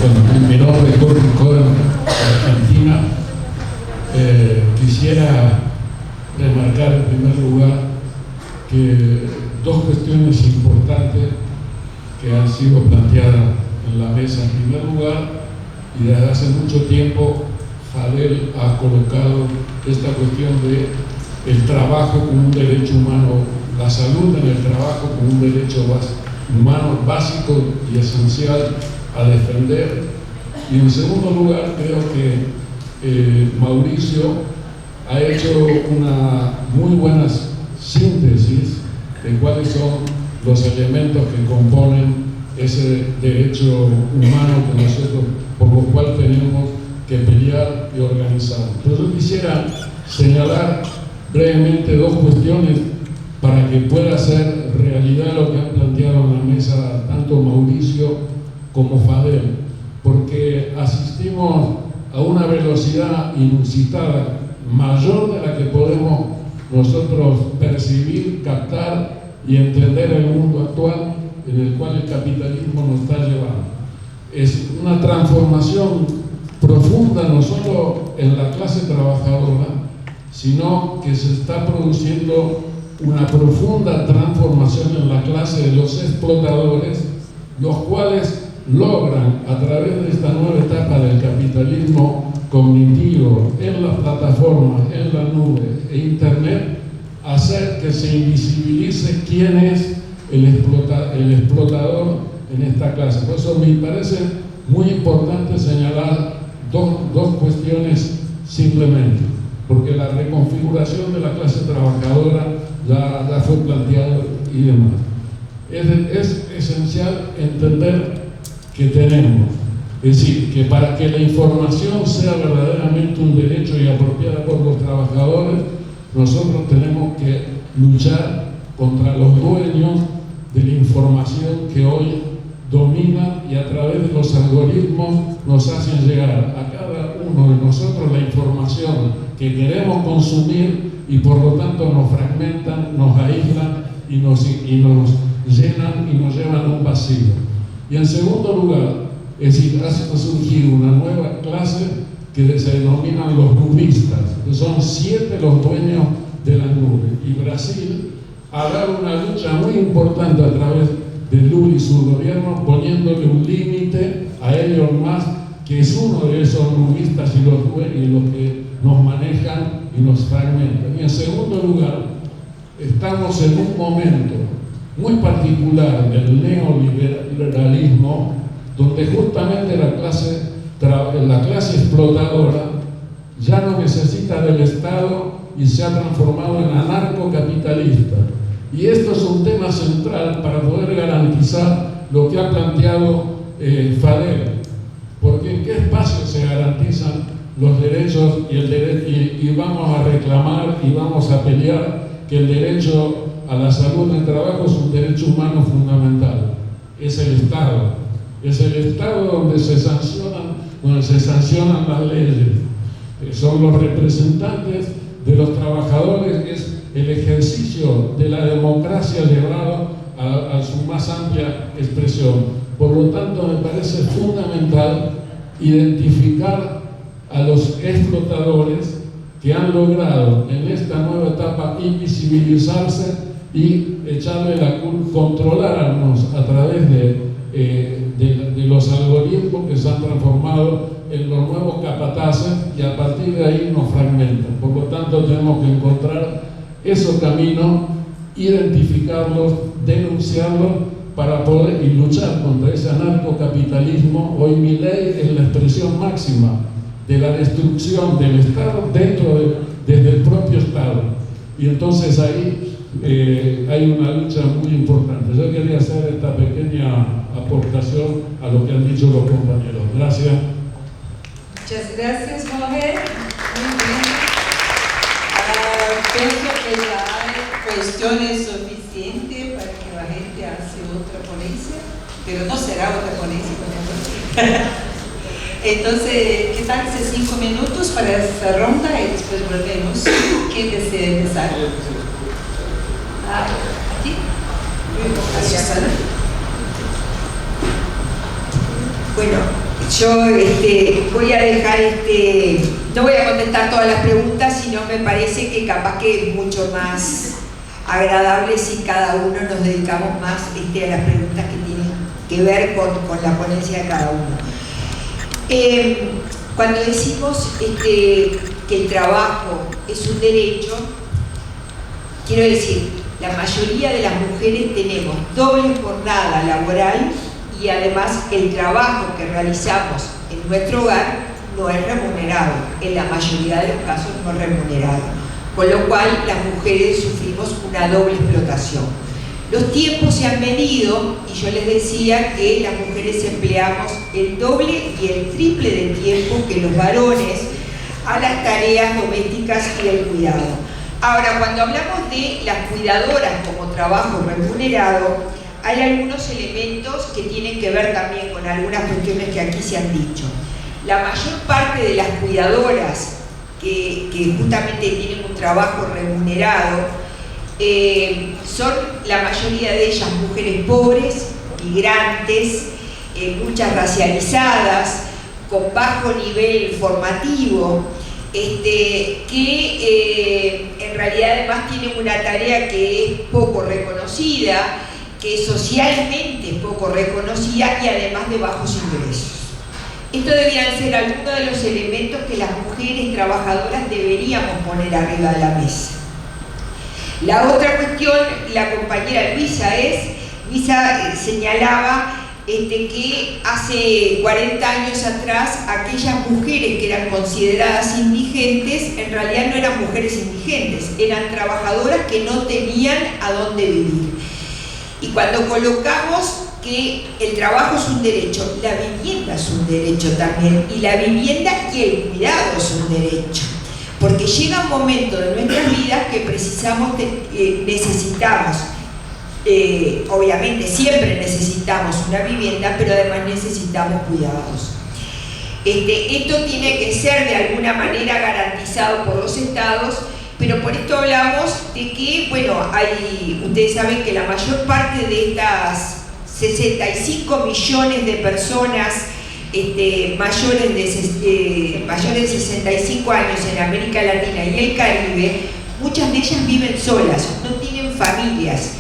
Bueno, mi nombre es Gordon Cohen, de Argentina. Quisiera remarcar en primer lugar que dos cuestiones importantes que han sido planteadas en la mesa. En primer lugar, y desde hace mucho tiempo, Fadel ha colocado esta cuestión de el trabajo como un derecho humano, la salud en el trabajo como un derecho humano básico y esencial a defender. Y en segundo lugar, creo que Mauricio ha hecho una muy buena síntesis de cuáles son los elementos que componen ese derecho humano que nosotros, por lo cual tenemos que pelear y organizar. Entonces yo quisiera señalar brevemente dos cuestiones para que pueda ser realidad lo que han planteado en la mesa tanto Mauricio como Fadel, porque asistimos a una velocidad inusitada, mayor de la que podemos nosotros percibir, captar y entender el mundo actual en el cual el capitalismo nos está llevando. Es una transformación profunda no solo en la clase trabajadora, sino que se está produciendo una profunda transformación en la clase de los explotadores, los cuales logran, a través de esta nueva etapa del capitalismo cognitivo, en las plataformas, en la nube e internet, hacer que se invisibilice quién es el explotador en esta clase. Por eso me parece muy importante señalar dos cuestiones simplemente, porque la reconfiguración de la clase trabajadora ya fue planteado y demás. Es esencial entender que tenemos, es decir, que para que la información sea verdaderamente un derecho y apropiada por los trabajadores, nosotros tenemos que luchar contra los dueños de la información que hoy dominan y a través de los algoritmos nos hacen llegar a cada uno de nosotros la información que queremos consumir y por lo tanto nos fragmentan, nos aíslan y nos llenan y nos llevan a un vacío. Y en segundo lugar, es decir, hace surgir una nueva clase que se denominan los nubistas, que son 7 los dueños de la nube. Y Brasil ha dado una lucha muy importante a través de Lula y su gobierno, poniéndole un límite a Elon Musk, que es uno de esos nubistas y los que nos manejan y nos fragmentan. Y en segundo lugar, estamos en un momento muy particular del neoliberalismo, donde justamente la clase explotadora ya no necesita del Estado y se ha transformado en anarcocapitalista. Y esto es un tema central para poder garantizar lo que ha planteado Fadel, porque en qué espacio se garantizan los derechos y vamos a reclamar y vamos a pelear que el derecho a la salud en el trabajo es un derecho humano fundamental. Es el Estado donde se sancionan las leyes. Son los representantes de los trabajadores, es el ejercicio de la democracia llevado a su más amplia expresión. Por lo tanto, me parece fundamental identificar a los explotadores que han logrado en esta nueva etapa invisibilizarse y echarle la culpa, controlarnos a través de los algoritmos que se han transformado en los nuevos capataces y a partir de ahí nos fragmentan. Por lo tanto, tenemos que encontrar esos caminos, identificarlos, denunciarlos para poder y luchar contra ese anarcocapitalismo. Hoy Milei es la expresión máxima de la destrucción del Estado desde el propio Estado. Y entonces ahí hay una lucha muy importante. Yo quería hacer esta pequeña aportación a lo que han dicho los compañeros. Gracias. Muchas gracias, Jorge. Muy bien. Pienso que ya hay cuestiones suficientes para que la gente hace otra ponencia, pero no será otra ponencia con esto. Entonces, ¿qué tal hace 5 minutos para esta ronda y después volvemos? ¿Quién desea empezar? ¿Aquí? Gracias, Ana. Bueno, yo voy a dejar no voy a contestar todas las preguntas, sino me parece que capaz que es mucho más agradable si cada uno nos dedicamos más a las preguntas que tienen que ver con la ponencia de cada uno. Cuando decimos que el trabajo es un derecho, quiero decir, la mayoría de las mujeres tenemos doble jornada laboral y además el trabajo que realizamos en nuestro hogar no es remunerado, en la mayoría de los casos no es remunerado, con lo cual las mujeres sufrimos una doble explotación. Los tiempos se han medido y yo les decía que las mujeres empleamos el doble y el triple de tiempo que los varones a las tareas domésticas y el cuidado. Ahora, cuando hablamos de las cuidadoras como trabajo remunerado, hay algunos elementos que tienen que ver también con algunas cuestiones que aquí se han dicho. La mayor parte de las cuidadoras que justamente tienen un trabajo remunerado son la mayoría de ellas mujeres pobres, migrantes, muchas racializadas, con bajo nivel formativo, que en realidad además tienen una tarea que es poco reconocida, que socialmente es poco reconocida y además de bajos ingresos. Estos debían ser algunos de los elementos que las mujeres trabajadoras deberíamos poner arriba de la mesa. La otra cuestión, la compañera Luisa señalaba que hace 40 años atrás aquellas mujeres que eran consideradas indigentes en realidad no eran mujeres indigentes, eran trabajadoras que no tenían a dónde vivir. Y cuando colocamos que el trabajo es un derecho, la vivienda es un derecho también, y la vivienda y el cuidado es un derecho, porque llega un momento de nuestras vidas que necesitamos, obviamente siempre necesitamos una vivienda, pero además necesitamos cuidados. Esto tiene que ser de alguna manera garantizado por los estados, pero por esto hablamos de que, bueno, ustedes saben que la mayor parte de estas 65 millones de personas mayores de 65 años en América Latina y el Caribe, muchas de ellas viven solas, no tienen familias.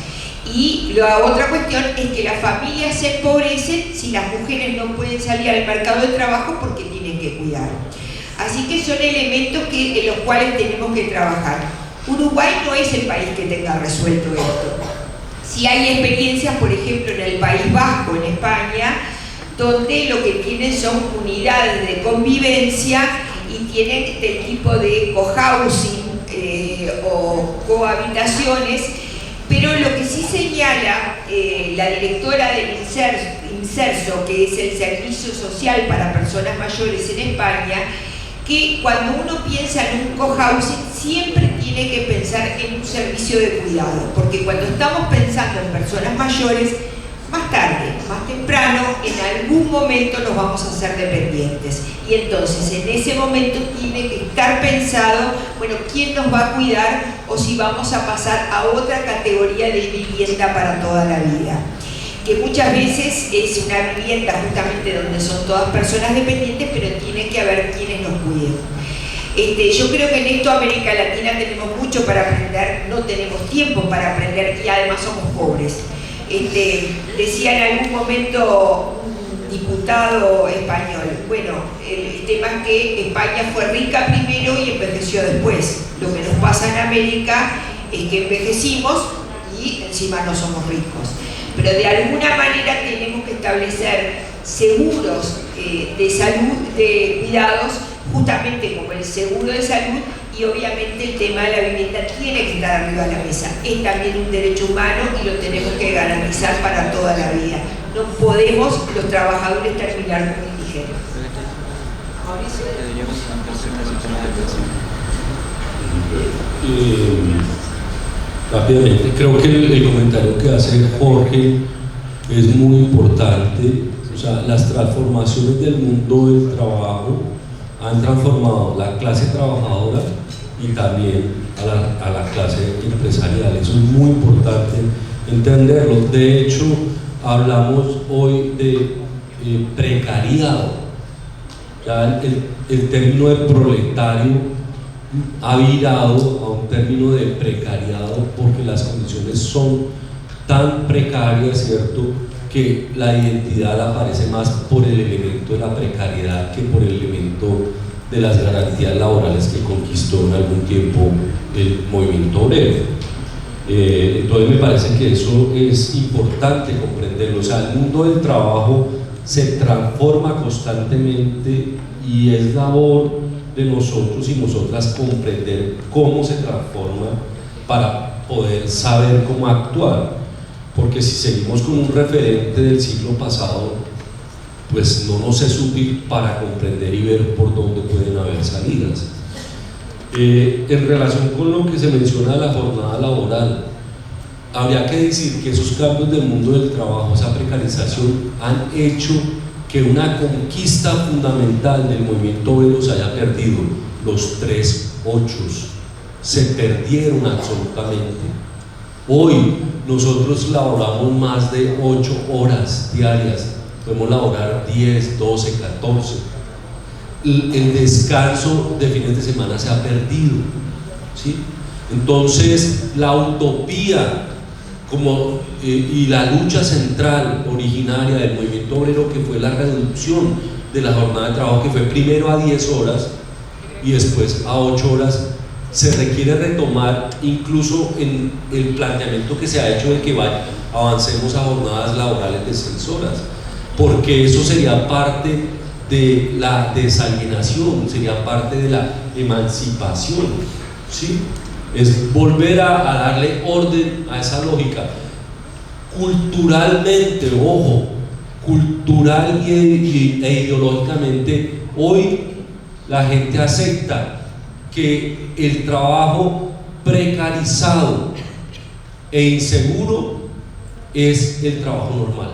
Y la otra cuestión es que las familias se empobrecen si las mujeres no pueden salir al mercado de trabajo porque tienen que cuidar. Así que son elementos en los cuales tenemos que trabajar. Uruguay no es el país que tenga resuelto esto. Si hay experiencias, por ejemplo, en el País Vasco, en España, donde lo que tienen son unidades de convivencia y tienen este tipo de cohousing o cohabitaciones, pero lo que sí señala la directora del INSERSO, que es el Servicio Social para Personas Mayores en España, que cuando uno piensa en un cohousing siempre tiene que pensar en un servicio de cuidado, porque cuando estamos pensando en personas mayores, más tarde, más temprano, en algún momento nos vamos a hacer dependientes. Y entonces en ese momento tiene que estar pensado, bueno, quién nos va a cuidar o si vamos a pasar a otra categoría de vivienda para toda la vida. Que muchas veces es una vivienda justamente donde son todas personas dependientes, pero tiene que haber quienes nos cuiden. Yo creo que en esto América Latina tenemos mucho para aprender, no tenemos tiempo para aprender y además somos pobres. Decía en algún momento un diputado español, bueno, el tema es que España fue rica primero y envejeció después. Lo que nos pasa en América es que envejecimos y encima no somos ricos. Pero de alguna manera tenemos que establecer seguros de salud, de cuidados, justamente como el seguro de salud, y obviamente el tema de la vivienda tiene que estar arriba de la mesa. Es también un derecho humano y lo tenemos que garantizar para toda la vida. No podemos los trabajadores terminar como indigentes. Rápidamente, creo que el comentario que hace Jorge es muy importante. O sea, las transformaciones del mundo del trabajo han transformado la clase trabajadora y también a la clase empresarial. Eso es muy importante entenderlo. De hecho, hablamos hoy de precariado. Ya el término de proletario ha virado a un término de precariado porque las condiciones son tan precarias, ¿cierto?, que la identidad aparece más por el elemento de la precariedad que por el elemento de las garantías laborales que conquistó en algún tiempo el movimiento obrero. Entonces me parece que eso es importante comprenderlo. O sea, el mundo del trabajo se transforma constantemente y es labor de nosotros y nosotras comprender cómo se transforma para poder saber cómo actuar. Porque si seguimos con un referente del siglo pasado, pues no nos es útil para comprender y ver por dónde pueden haber salidas. En relación con lo que se menciona de la jornada laboral, habría que decir que esos cambios del mundo del trabajo, esa precarización, han hecho que una conquista fundamental del movimiento obrero se haya perdido. Los 3 ochos se perdieron absolutamente. Hoy nosotros laboramos más de 8 horas diarias, podemos laborar 10, 12, 14. El descanso de fines de semana se ha perdido, ¿sí? Entonces la utopía y la lucha central originaria del movimiento obrero, que fue la reducción de la jornada de trabajo, que fue primero a 10 horas y después a 8 horas, se requiere retomar incluso en el planteamiento que se ha hecho de que avancemos a jornadas laborales de 6 horas, porque eso sería parte de la desalienación, sería parte de la emancipación, ¿sí? Es volver a darle orden a esa lógica. Culturalmente, ojo, cultural e ideológicamente, hoy la gente acepta que el trabajo precarizado e inseguro es el trabajo normal.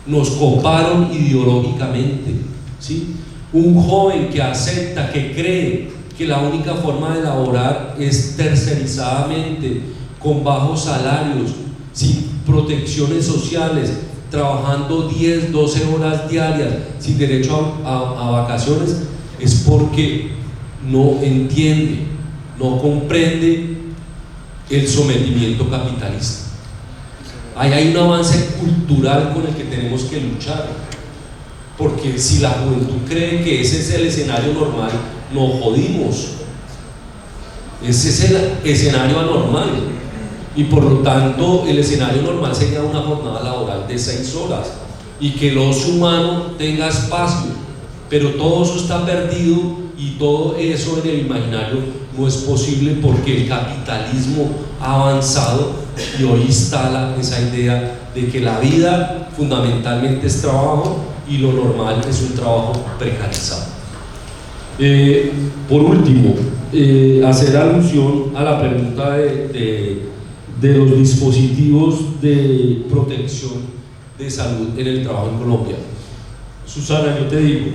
Nos coparon ideológicamente, ¿sí? Un joven que acepta, que cree que la única forma de laborar es tercerizadamente, con bajos salarios, sin protecciones sociales, trabajando 10, 12 horas diarias, sin derecho a vacaciones, es porque no entiende, no comprende el sometimiento capitalista. Ahí hay un avance cultural con el que tenemos que luchar, porque si la juventud cree que ese es el escenario normal, nos jodimos. Ese es el escenario anormal, y por lo tanto el escenario normal sería una jornada laboral de 6 horas y que el ocio humano tenga espacio, pero todo eso está perdido, y todo eso en el imaginario no es posible porque el capitalismo ha avanzado y hoy instala esa idea de que la vida fundamentalmente es trabajo y lo normal es un trabajo precarizado. Por último, hacer alusión a la pregunta de los dispositivos de protección de salud en el trabajo en Colombia. Susana, yo te digo,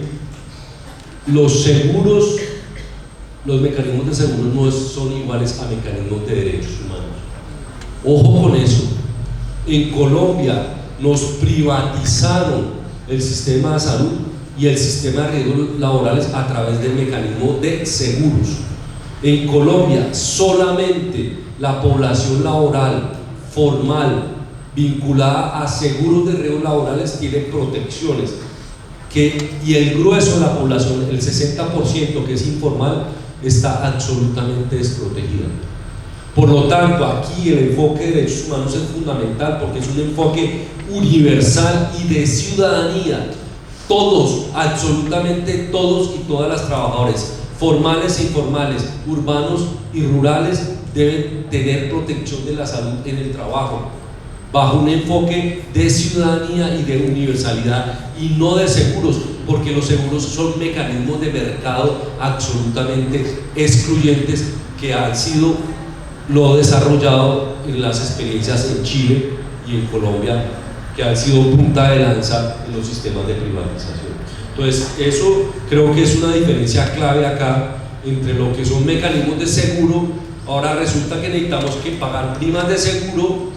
los seguros, los mecanismos de seguros no son iguales a mecanismos de derechos humanos. Ojo con eso. En Colombia nos privatizaron el sistema de salud y el sistema de riesgos laborales a través del mecanismo de seguros. En Colombia solamente la población laboral formal vinculada a seguros de riesgos laborales tiene protecciones, y el grueso de la población, el 60% que es informal, está absolutamente desprotegida. Por lo tanto, aquí el enfoque de derechos humanos es fundamental, porque es un enfoque universal y de ciudadanía. Todos, absolutamente todos y todas las trabajadores, formales e informales, urbanos y rurales, deben tener protección de la salud en el trabajo, bajo un enfoque de ciudadanía y de universalidad, y no de seguros, porque los seguros son mecanismos de mercado absolutamente excluyentes que han sido lo desarrollado en las experiencias en Chile y en Colombia, que han sido punta de lanza en los sistemas de privatización. Entonces, eso creo que es una diferencia clave acá entre lo que son mecanismos de seguro. Ahora resulta que necesitamos que pagar primas de seguro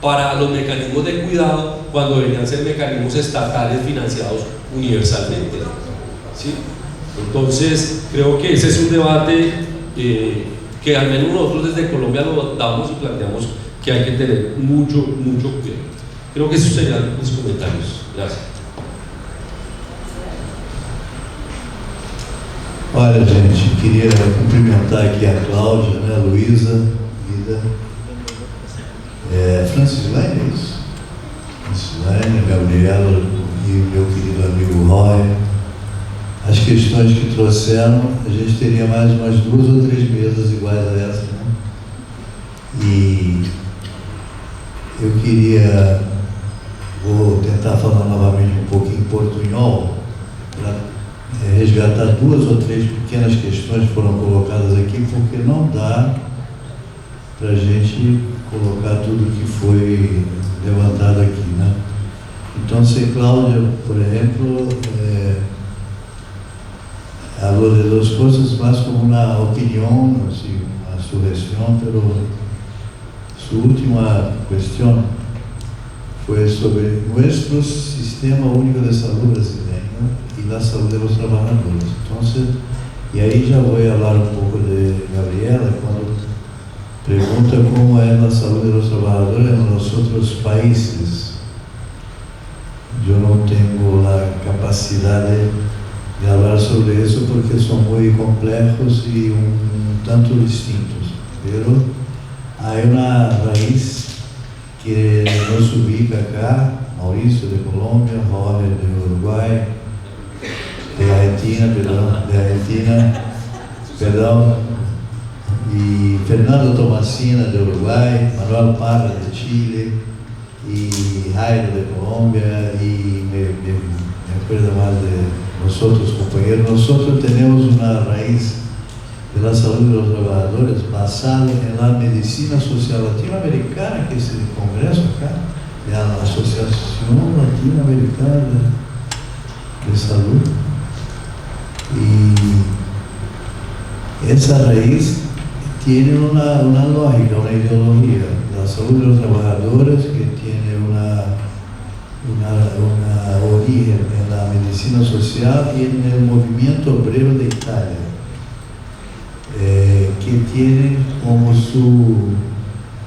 para los mecanismos de cuidado, cuando deberían ser mecanismos estatales financiados universalmente, ¿sí? Entonces, creo que ese es un debate que al menos nosotros desde Colombia lo damos y planteamos que hay que tener mucho cuidado. Creo que esos serían mis comentarios. Gracias. Olha, gente, queria cumprimentar aqui a Cláudia, né, a Luísa, Francis Lane, é isso? Francis Lane, a Gabriela e meu querido amigo Roy. As questões que trouxeram, a gente teria mais umas 2 ou 3 mesas iguais a essa, né? E eu vou tentar falar novamente um pouquinho em portunhol, para resgatar 2 ou 3 pequenas questões que foram colocadas aqui, porque não dá para a gente colocar tudo que foi levantado aqui, né? Então, se Cláudia, por exemplo, falou de 2 coisas mais como uma opinião, assim, uma sugestão, pero su última questão foi sobre nosso sistema único de saúde brasileiro e a saúde dos trabalhadores. Então, e aí já vou falar um pouco de Gabriela, quando pergunta como é a saúde dos trabalhadores nos outros países. Eu não tenho a capacidade de falar sobre isso porque são muito complexos e tanto distintos. Pero há uma raiz que nos ubica acá, Maurício de Colômbia, Jorge de Uruguai, de Argentina, e Fernando Tomasina de Uruguai, Manuel Parra de Chile, e Jairo de Colômbia, e me acuerdo mais de nós outros companheiros. Nós temos uma raiz da saúde dos trabalhadores basada na medicina social latino-americana, que é esse congresso acá, é a Associação Latino-Americana de Saúde. E essa raiz tem uma lógica, uma ideologia da saúde dos trabalhadores que tem uma origem na medicina social e no movimento obrero de Itália, que tem como sua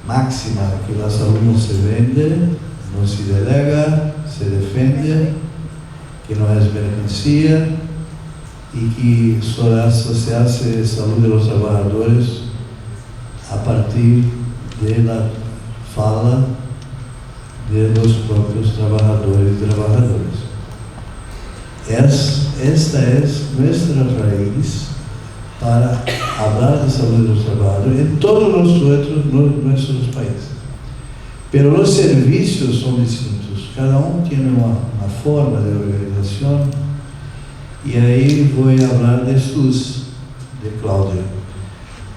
máxima que a saúde não se vende, não se delega, se defende, que não é mercancia e que só se hace saúde dos trabalhadores a partir da fala dos próprios trabalhadores e trabalhadoras. Esta é nossa raiz para falar de saúde dos trabalhadores em todos os nossos países. Pero os serviços são distintos, cada tem uma forma de organização, e aí vou falar de SUS, de Cláudia.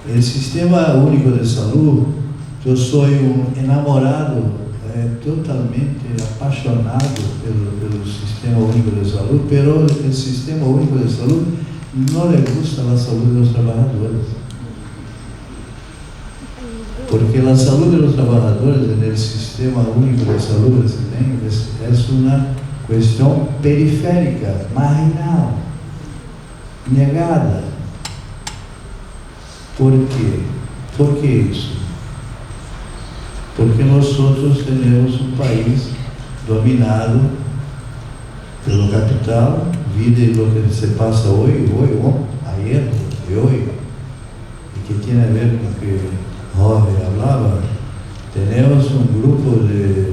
O Sistema Único de Saúde, eu sou enamorado, totalmente apaixonado pelo Sistema Único de Saúde, pero o Sistema Único de Saúde não lhe gusta a saúde dos trabalhadores. Porque a saúde dos trabalhadores no Sistema Único de Saúde brasileiro é uma questão periférica, marginal, negada. Por quê? Por que isso? Porque nós temos um país dominado pelo capital, vida lo que se passa hoje, ayer e hoje, e que tem a ver com o que Jorge falava. Temos um grupo de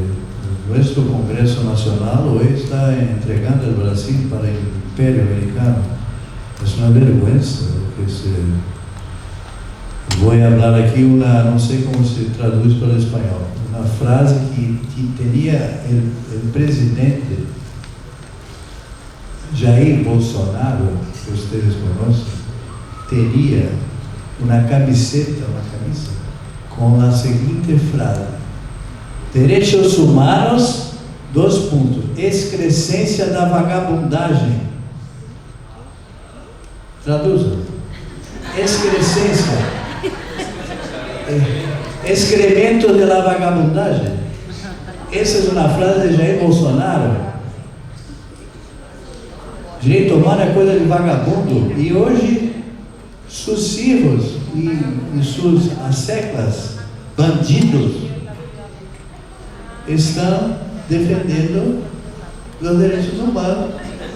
nosso Congresso Nacional hoje está entregando o Brasil para o Império Americano. É uma vergonha que se... Vou falar aqui não sei como se traduz para o espanhol, uma frase que tinha o presidente Jair Bolsonaro, que vocês conhecem, teria uma camisa com a seguinte frase: direitos humanos, excrescência da vagabundagem. Traduza. Excrescência. Excremento de la vagabundagem. Essa é uma frase de Jair Bolsonaro. Direito humano é coisa de vagabundo. E hoje, seus filhos e suas asseclas, bandidos, estão defendendo os direitos humanos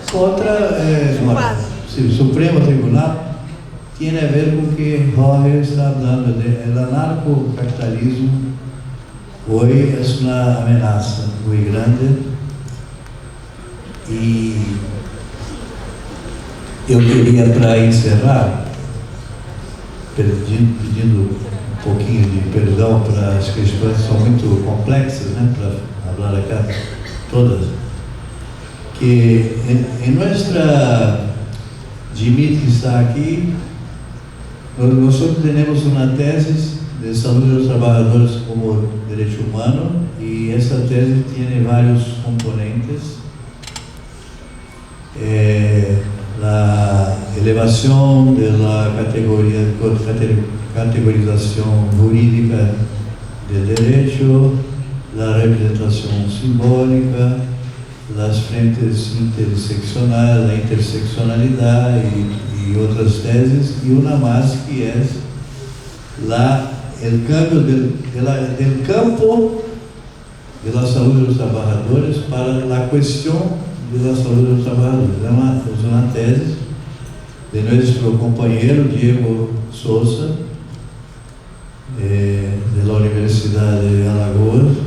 contra o Supremo Tribunal. Tem a ver com o que Jorge está falando. O anarcocapitalismo hoje é uma ameaça muito grande, e eu queria, para encerrar, pedindo um pouquinho de perdão para as questões que são muito complexas, né, para falar aqui Dimitri está aqui. Nós temos uma tese de saúde dos trabalhadores como direito humano e essa tese tem vários componentes. A elevação da categorização jurídica do direito, a representação simbólica, as frentes interseccionais, a interseccionalidade e outras teses, e uma mais que é o cambio do campo da saúde dos trabalhadores para a questão da saúde dos trabalhadores. É uma tese de nosso companheiro Diego Souza, da Universidade de Alagoas,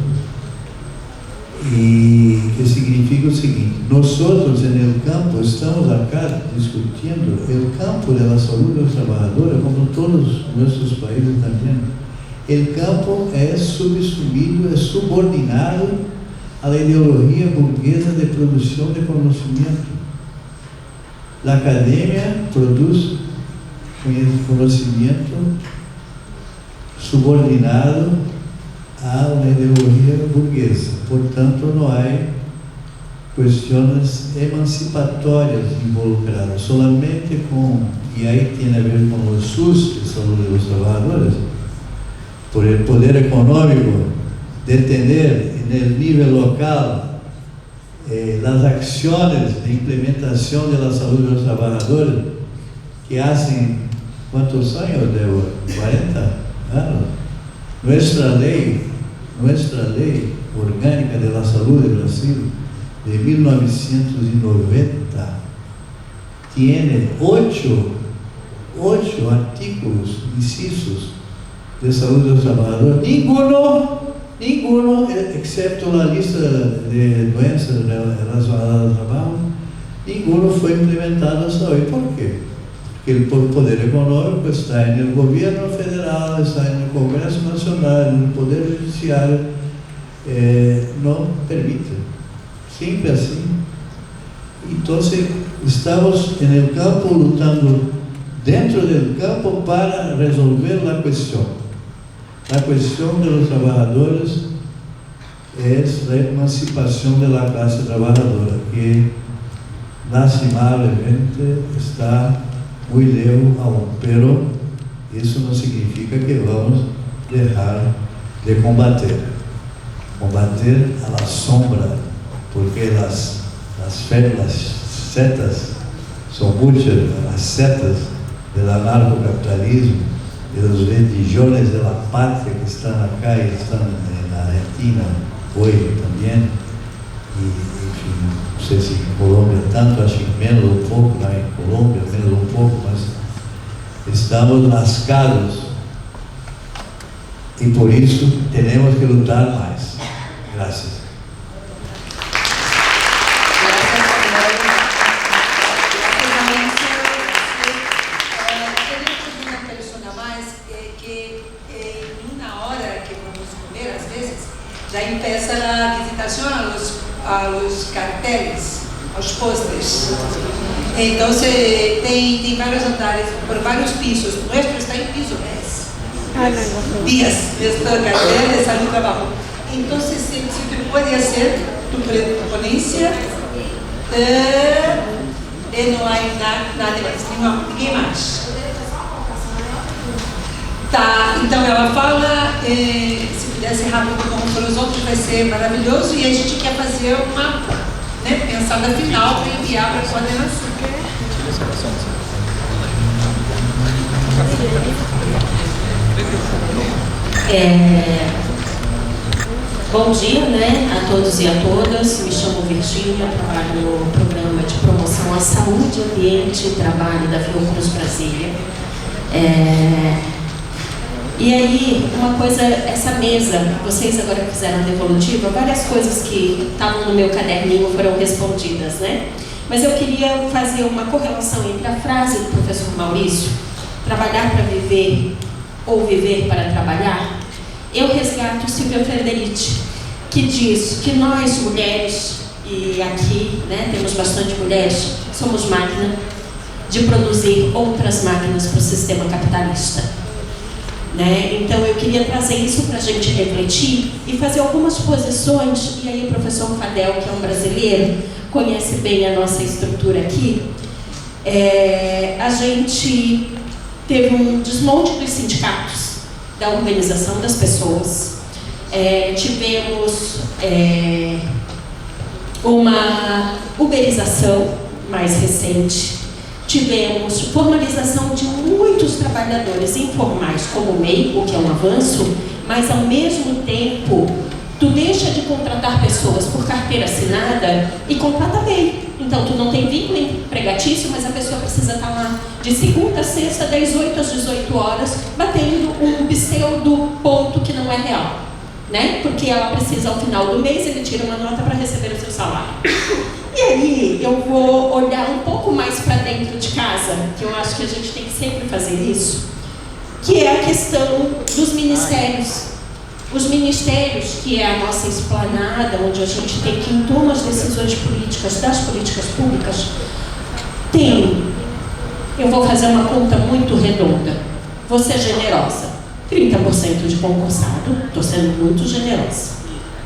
e que significa o seguinte: nós, no campo, estamos acá discutindo o campo da saúde dos trabalhadores, como todos os nossos países também. O campo é subsumido, é subordinado à ideologia burguesa de produção de conhecimento. A academia produz conhecimento subordinado a uma ideologia burguesa. Portanto, não há questões emancipatórias involucradas, solamente e aí tem a ver com o SUS, de saúde dos trabalhadores, por o poder econômico detener no nível local as ações de implementação da saúde dos trabalhadores que fazem, quantos anos, Débora? 40 anos? Nuestra lei orgânica da saúde do Brasil, de 1990, tem 8 artículos, incisos, de saúde dos trabalhadores. Ninguno, excepto a lista de doenças relacionadas ao trabalho, ninguno foi implementado hasta hoje. Por quê? Porque o poder econômico está no governo federal, está no Congresso Nacional, no Poder Judiciário, não permite. Sempre assim. Então, estamos no campo, lutando dentro do campo para resolver a questão. A questão dos trabalhadores é a emancipação da classe trabalhadora, que, lastimavelmente, está muito lejos aún, pero isso não significa que vamos deixar de combater a la sombra, porque as setas são muitas, as setas do anarcocapitalismo, dos religiones de la patria que estão acá e estão na Argentina hoje também, e enfim, não sei se em Colômbia tanto, acho que menos um pouco, lá em Colômbia menos um pouco, mas estamos lascados e por isso temos que lutar mais. Graças. Já empieza a visitação a los carteles, aos postes. Então, tem vários andares, por vários pisos. O nosso está em piso 10. 10 cartel de salud e trabalho. Então, se tu pode fazer tu ponência, e não há nada mais, ninguém mais. Tá, então ela fala, se puder ser rápido como para os outros vai ser maravilhoso, e a gente quer fazer uma, pensada final para enviar para a coordenação. Bom dia, a todos e a todas. Me chamo Virgínia, trabalho no programa de promoção à saúde, ambiente e trabalho da Fiocruz Brasília. E aí, uma coisa, essa mesa, vocês agora fizeram a devolutiva, várias coisas que estavam no meu caderninho foram respondidas, Mas eu queria fazer uma correlação entre a frase do professor Maurício, trabalhar para viver ou viver para trabalhar. Eu resgato Silvia Frederici, que diz que nós, mulheres, e aqui temos bastante mulheres, somos máquina, de produzir outras máquinas para o sistema capitalista. Né? Então eu queria trazer isso para a gente refletir e fazer algumas posições, e aí o professor Fadel, que é um brasileiro, conhece bem a nossa estrutura aqui. A gente teve um desmonte dos sindicatos, da organização das pessoas, tivemos uma uberização mais recente, tivemos formalização de muitos trabalhadores informais como MEI, o que é um avanço, mas ao mesmo tempo tu deixa de contratar pessoas por carteira assinada e contrata MEI. Então tu não tem vínculo empregatício, mas a pessoa precisa estar lá de segunda a sexta, das 8 às 18 horas, batendo um pseudo ponto que não é real, né? Porque ela precisa ao final do mês, ele tira uma nota para receber o seu salário. E aí eu vou olhar um pouco mais para dentro de casa, que eu acho que a gente tem que sempre fazer isso, que é a questão dos ministérios. Os ministérios, que é a nossa esplanada, onde a gente tem que tomar as decisões políticas, das políticas públicas, tem, eu vou fazer uma conta muito redonda, vou ser generosa, 30% de concursado, estou sendo muito generosa,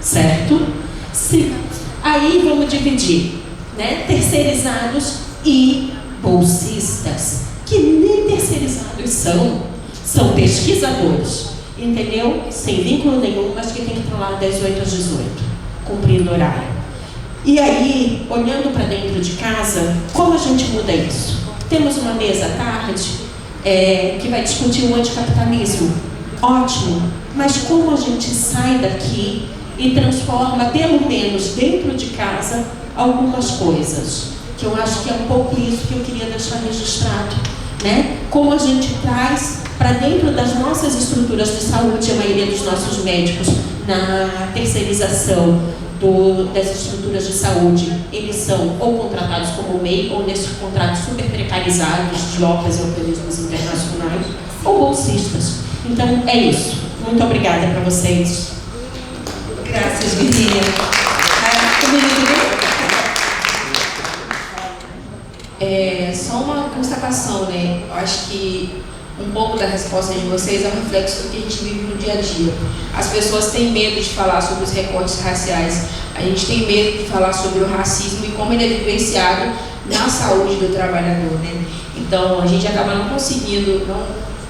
certo? Sim. Aí vamos dividir, né? Terceirizados e bolsistas, que nem terceirizados são pesquisadores, entendeu? Sem vínculo nenhum, mas que tem que estar lá das 8 às 18, cumprindo horário. E aí, olhando para dentro de casa, como a gente muda isso? Temos uma mesa à tarde que vai discutir o anticapitalismo. Ótimo, mas como a gente sai daqui e transforma, pelo menos dentro de casa, algumas coisas, que eu acho que é um pouco isso que eu queria deixar registrado, né? Como a gente traz para dentro das nossas estruturas de saúde, a maioria dos nossos médicos, na terceirização das estruturas de saúde, eles são ou contratados como MEI, ou nesses contratos super precarizados de OPAs e organismos internacionais, ou bolsistas. Então, é isso. Muito obrigada para vocês. Graças, Virginia. Só uma constatação, né? Eu acho que um pouco da resposta de vocês é um reflexo do que a gente vive no dia a dia. As pessoas têm medo de falar sobre os recortes raciais, a gente tem medo de falar sobre o racismo e como ele é vivenciado na saúde do trabalhador, né? Então, a gente acaba não conseguindo,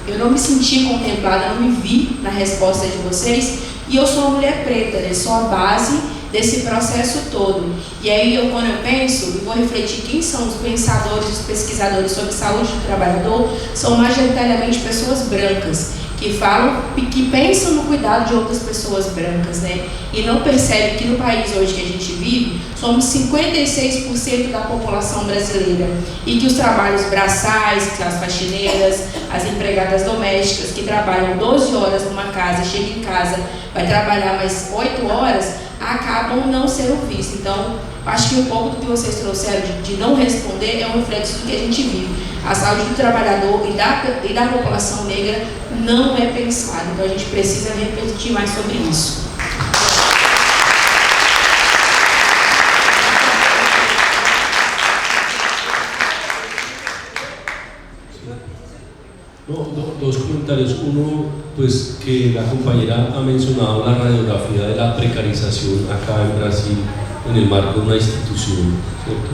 eu não me senti contemplada, não me vi na resposta de vocês, e eu sou uma mulher preta, né? Sou a base desse processo todo. E aí, quando eu penso, e vou refletir quem são os pensadores, os pesquisadores sobre saúde do trabalhador, são majoritariamente pessoas brancas, que falam, que pensam no cuidado de outras pessoas brancas, né? E não percebem que no país hoje que a gente vive, somos 56% da população brasileira, e que os trabalhos braçais, que as faxineiras, as empregadas domésticas, que trabalham 12 horas numa casa, chega em casa, vai trabalhar mais 8 horas, acabam não sendo vistos. Então, acho que um pouco do que vocês trouxeram de não responder é um reflexo do que a gente vive. A saúde do trabalhador e da população negra não é pensada. Então, a gente precisa refletir mais sobre isso. Dos comentarios. Uno, pues que la compañera ha mencionado la radiografía de la precarización acá en Brasil en el marco de una institución, ¿cierto?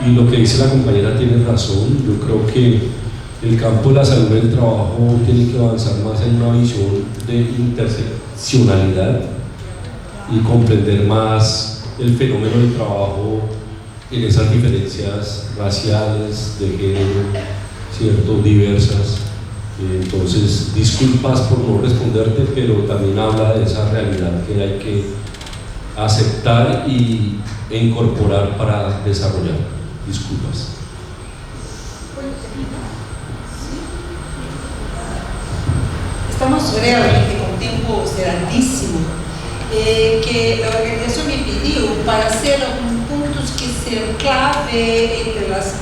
Y lo que dice la compañera tiene razón. Yo creo que el campo de la salud y el trabajo tiene que avanzar más en una visión de interseccionalidad y comprender más el fenómeno del trabajo en esas diferencias raciales, de género, ¿cierto? Diversas. Entonces, disculpas por no responderte, pero también habla de esa realidad que hay que aceptar e incorporar para desarrollar. Disculpas. Estamos realmente con tiempo cerradísimo, que la organización me pidió para hacer algunos puntos que sean clave entre las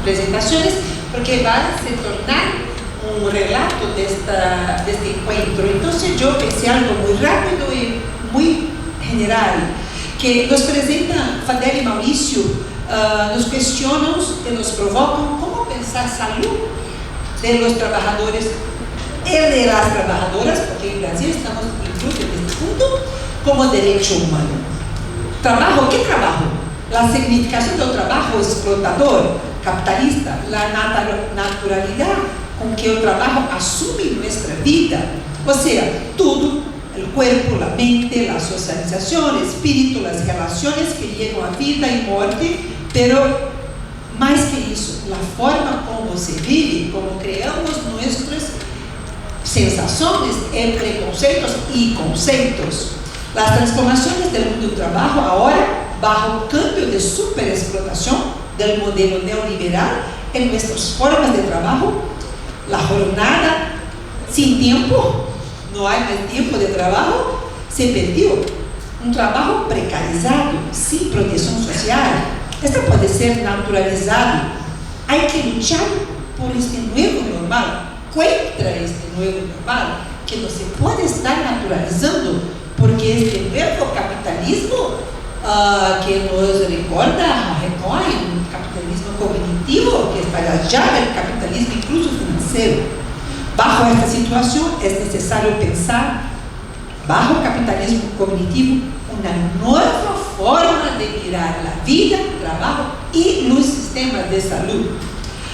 presentaciones, porque va a se tornar un relato de este encuentro. Entonces yo pensé algo muy rápido y muy general, que nos presenta Fadel y Mauricio, nos cuestionan y nos provocan cómo pensar salud de los trabajadores y de las trabajadoras, porque en Brasil estamos incluso en este punto, como derecho humano. Trabajo, ¿qué trabajo? La significación del trabajo explotador, capitalista, la naturalidad con que el trabajo asume nuestra vida. O sea, todo, el cuerpo, la mente, la socialización, el espíritu, las relaciones que llegan a vida y muerte, pero más que eso, la forma como se vive, como creamos nuestras sensaciones, preconceptos y conceptos. Las transformaciones del mundo del trabajo ahora, bajo el cambio de superexplotación del modelo neoliberal en nuestras formas de trabajo, la jornada sin tiempo, no hay más tiempo de trabajo, se perdió. Un trabajo precarizado, sin protección social. Esto puede ser naturalizado. Hay que luchar por este nuevo normal, contra este nuevo normal, que no se puede estar naturalizando, porque este nuevo capitalismo que nos recuerda a Recoy, un capitalismo cognitivo que está allá del capitalismo incluso financiero. Bajo esta situación es necesario pensar, bajo el capitalismo cognitivo, una nueva forma de mirar la vida, el trabajo y los sistemas de salud.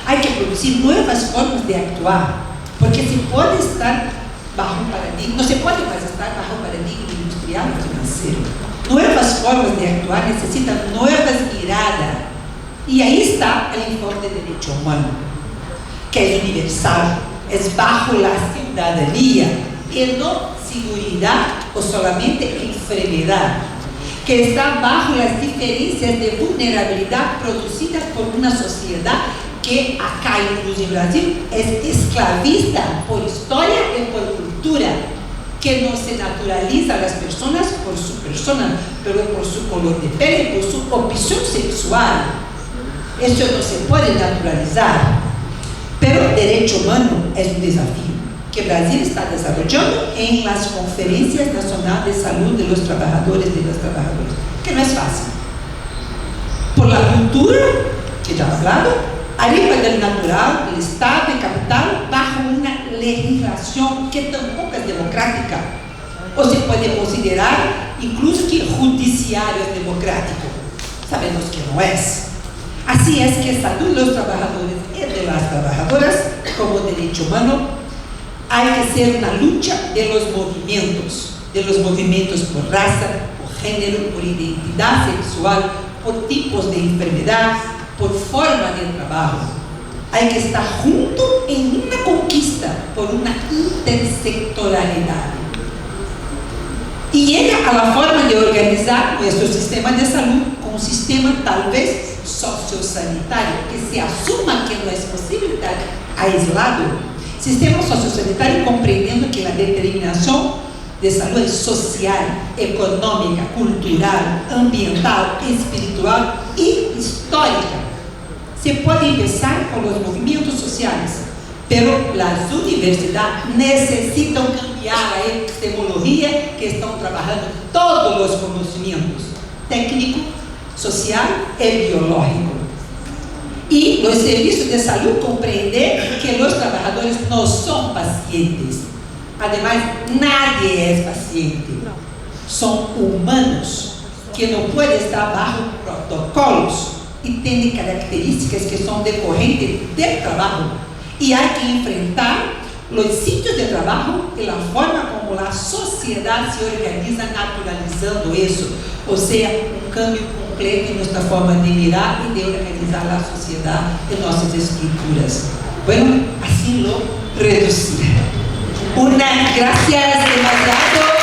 Hay que producir nuevas formas de actuar, porque se puede estar bajo un paradigma, no se puede más estar bajo un paradigma industrial o financiero. Nuevas formas de actuar necesitan nuevas miradas. Y ahí está el enfoque de derecho humano, que es universal, es bajo la ciudadanía y no seguridad o solamente enfermedad, que está bajo las diferencias de vulnerabilidad producidas por una sociedad que acá incluso en Brasil es esclavista por historia y por cultura, que no se naturaliza a las personas por su persona, pero por su color de piel, por su opción sexual. Eso no se puede naturalizar. Pero el derecho humano es un desafío que Brasil está desarrollando en las conferencias nacionales de salud de los trabajadores y de las trabajadoras, que no es fácil. Por la cultura, que ya he hablado, arriba del natural, del Estado y capital, bajo una legislación que tampoco es democrática, o se puede considerar incluso que el judiciario es democrático. Sabemos que no es. Así es que salud de los trabajadores y de las trabajadoras como derecho humano hay que ser una lucha de los movimientos por raza, por género, por identidad sexual, por tipos de enfermedad, por forma de trabajo. Hay que estar juntos en una conquista por una intersectorialidad. Y llega a la forma de organizar nuestro sistema de salud con un sistema tal vez sociosanitario, que se asuma que no es posible estar aislado. Sistema sociosanitario comprendiendo que la determinación de salud es social, económica, cultural, ambiental, espiritual y histórica. Se puede empezar con los movimientos sociales, pero las universidades necesitan cambiar la epistemología que están trabajando todos los conocimientos técnico, social y biológico. Y los servicios de salud comprender que los trabajadores no son pacientes. Además, nadie es paciente. Son humanos que no pueden estar bajo protocolos y tienen características que son decorrentes del trabajo. Y hay que enfrentar los sitios de trabajo y la forma como la sociedad se organiza naturalizando eso. O sea, un cambio completo en nuestra forma de mirar y de organizar la sociedad en nuestras estructuras. Bueno, así lo reduciré. Gracias demasiado.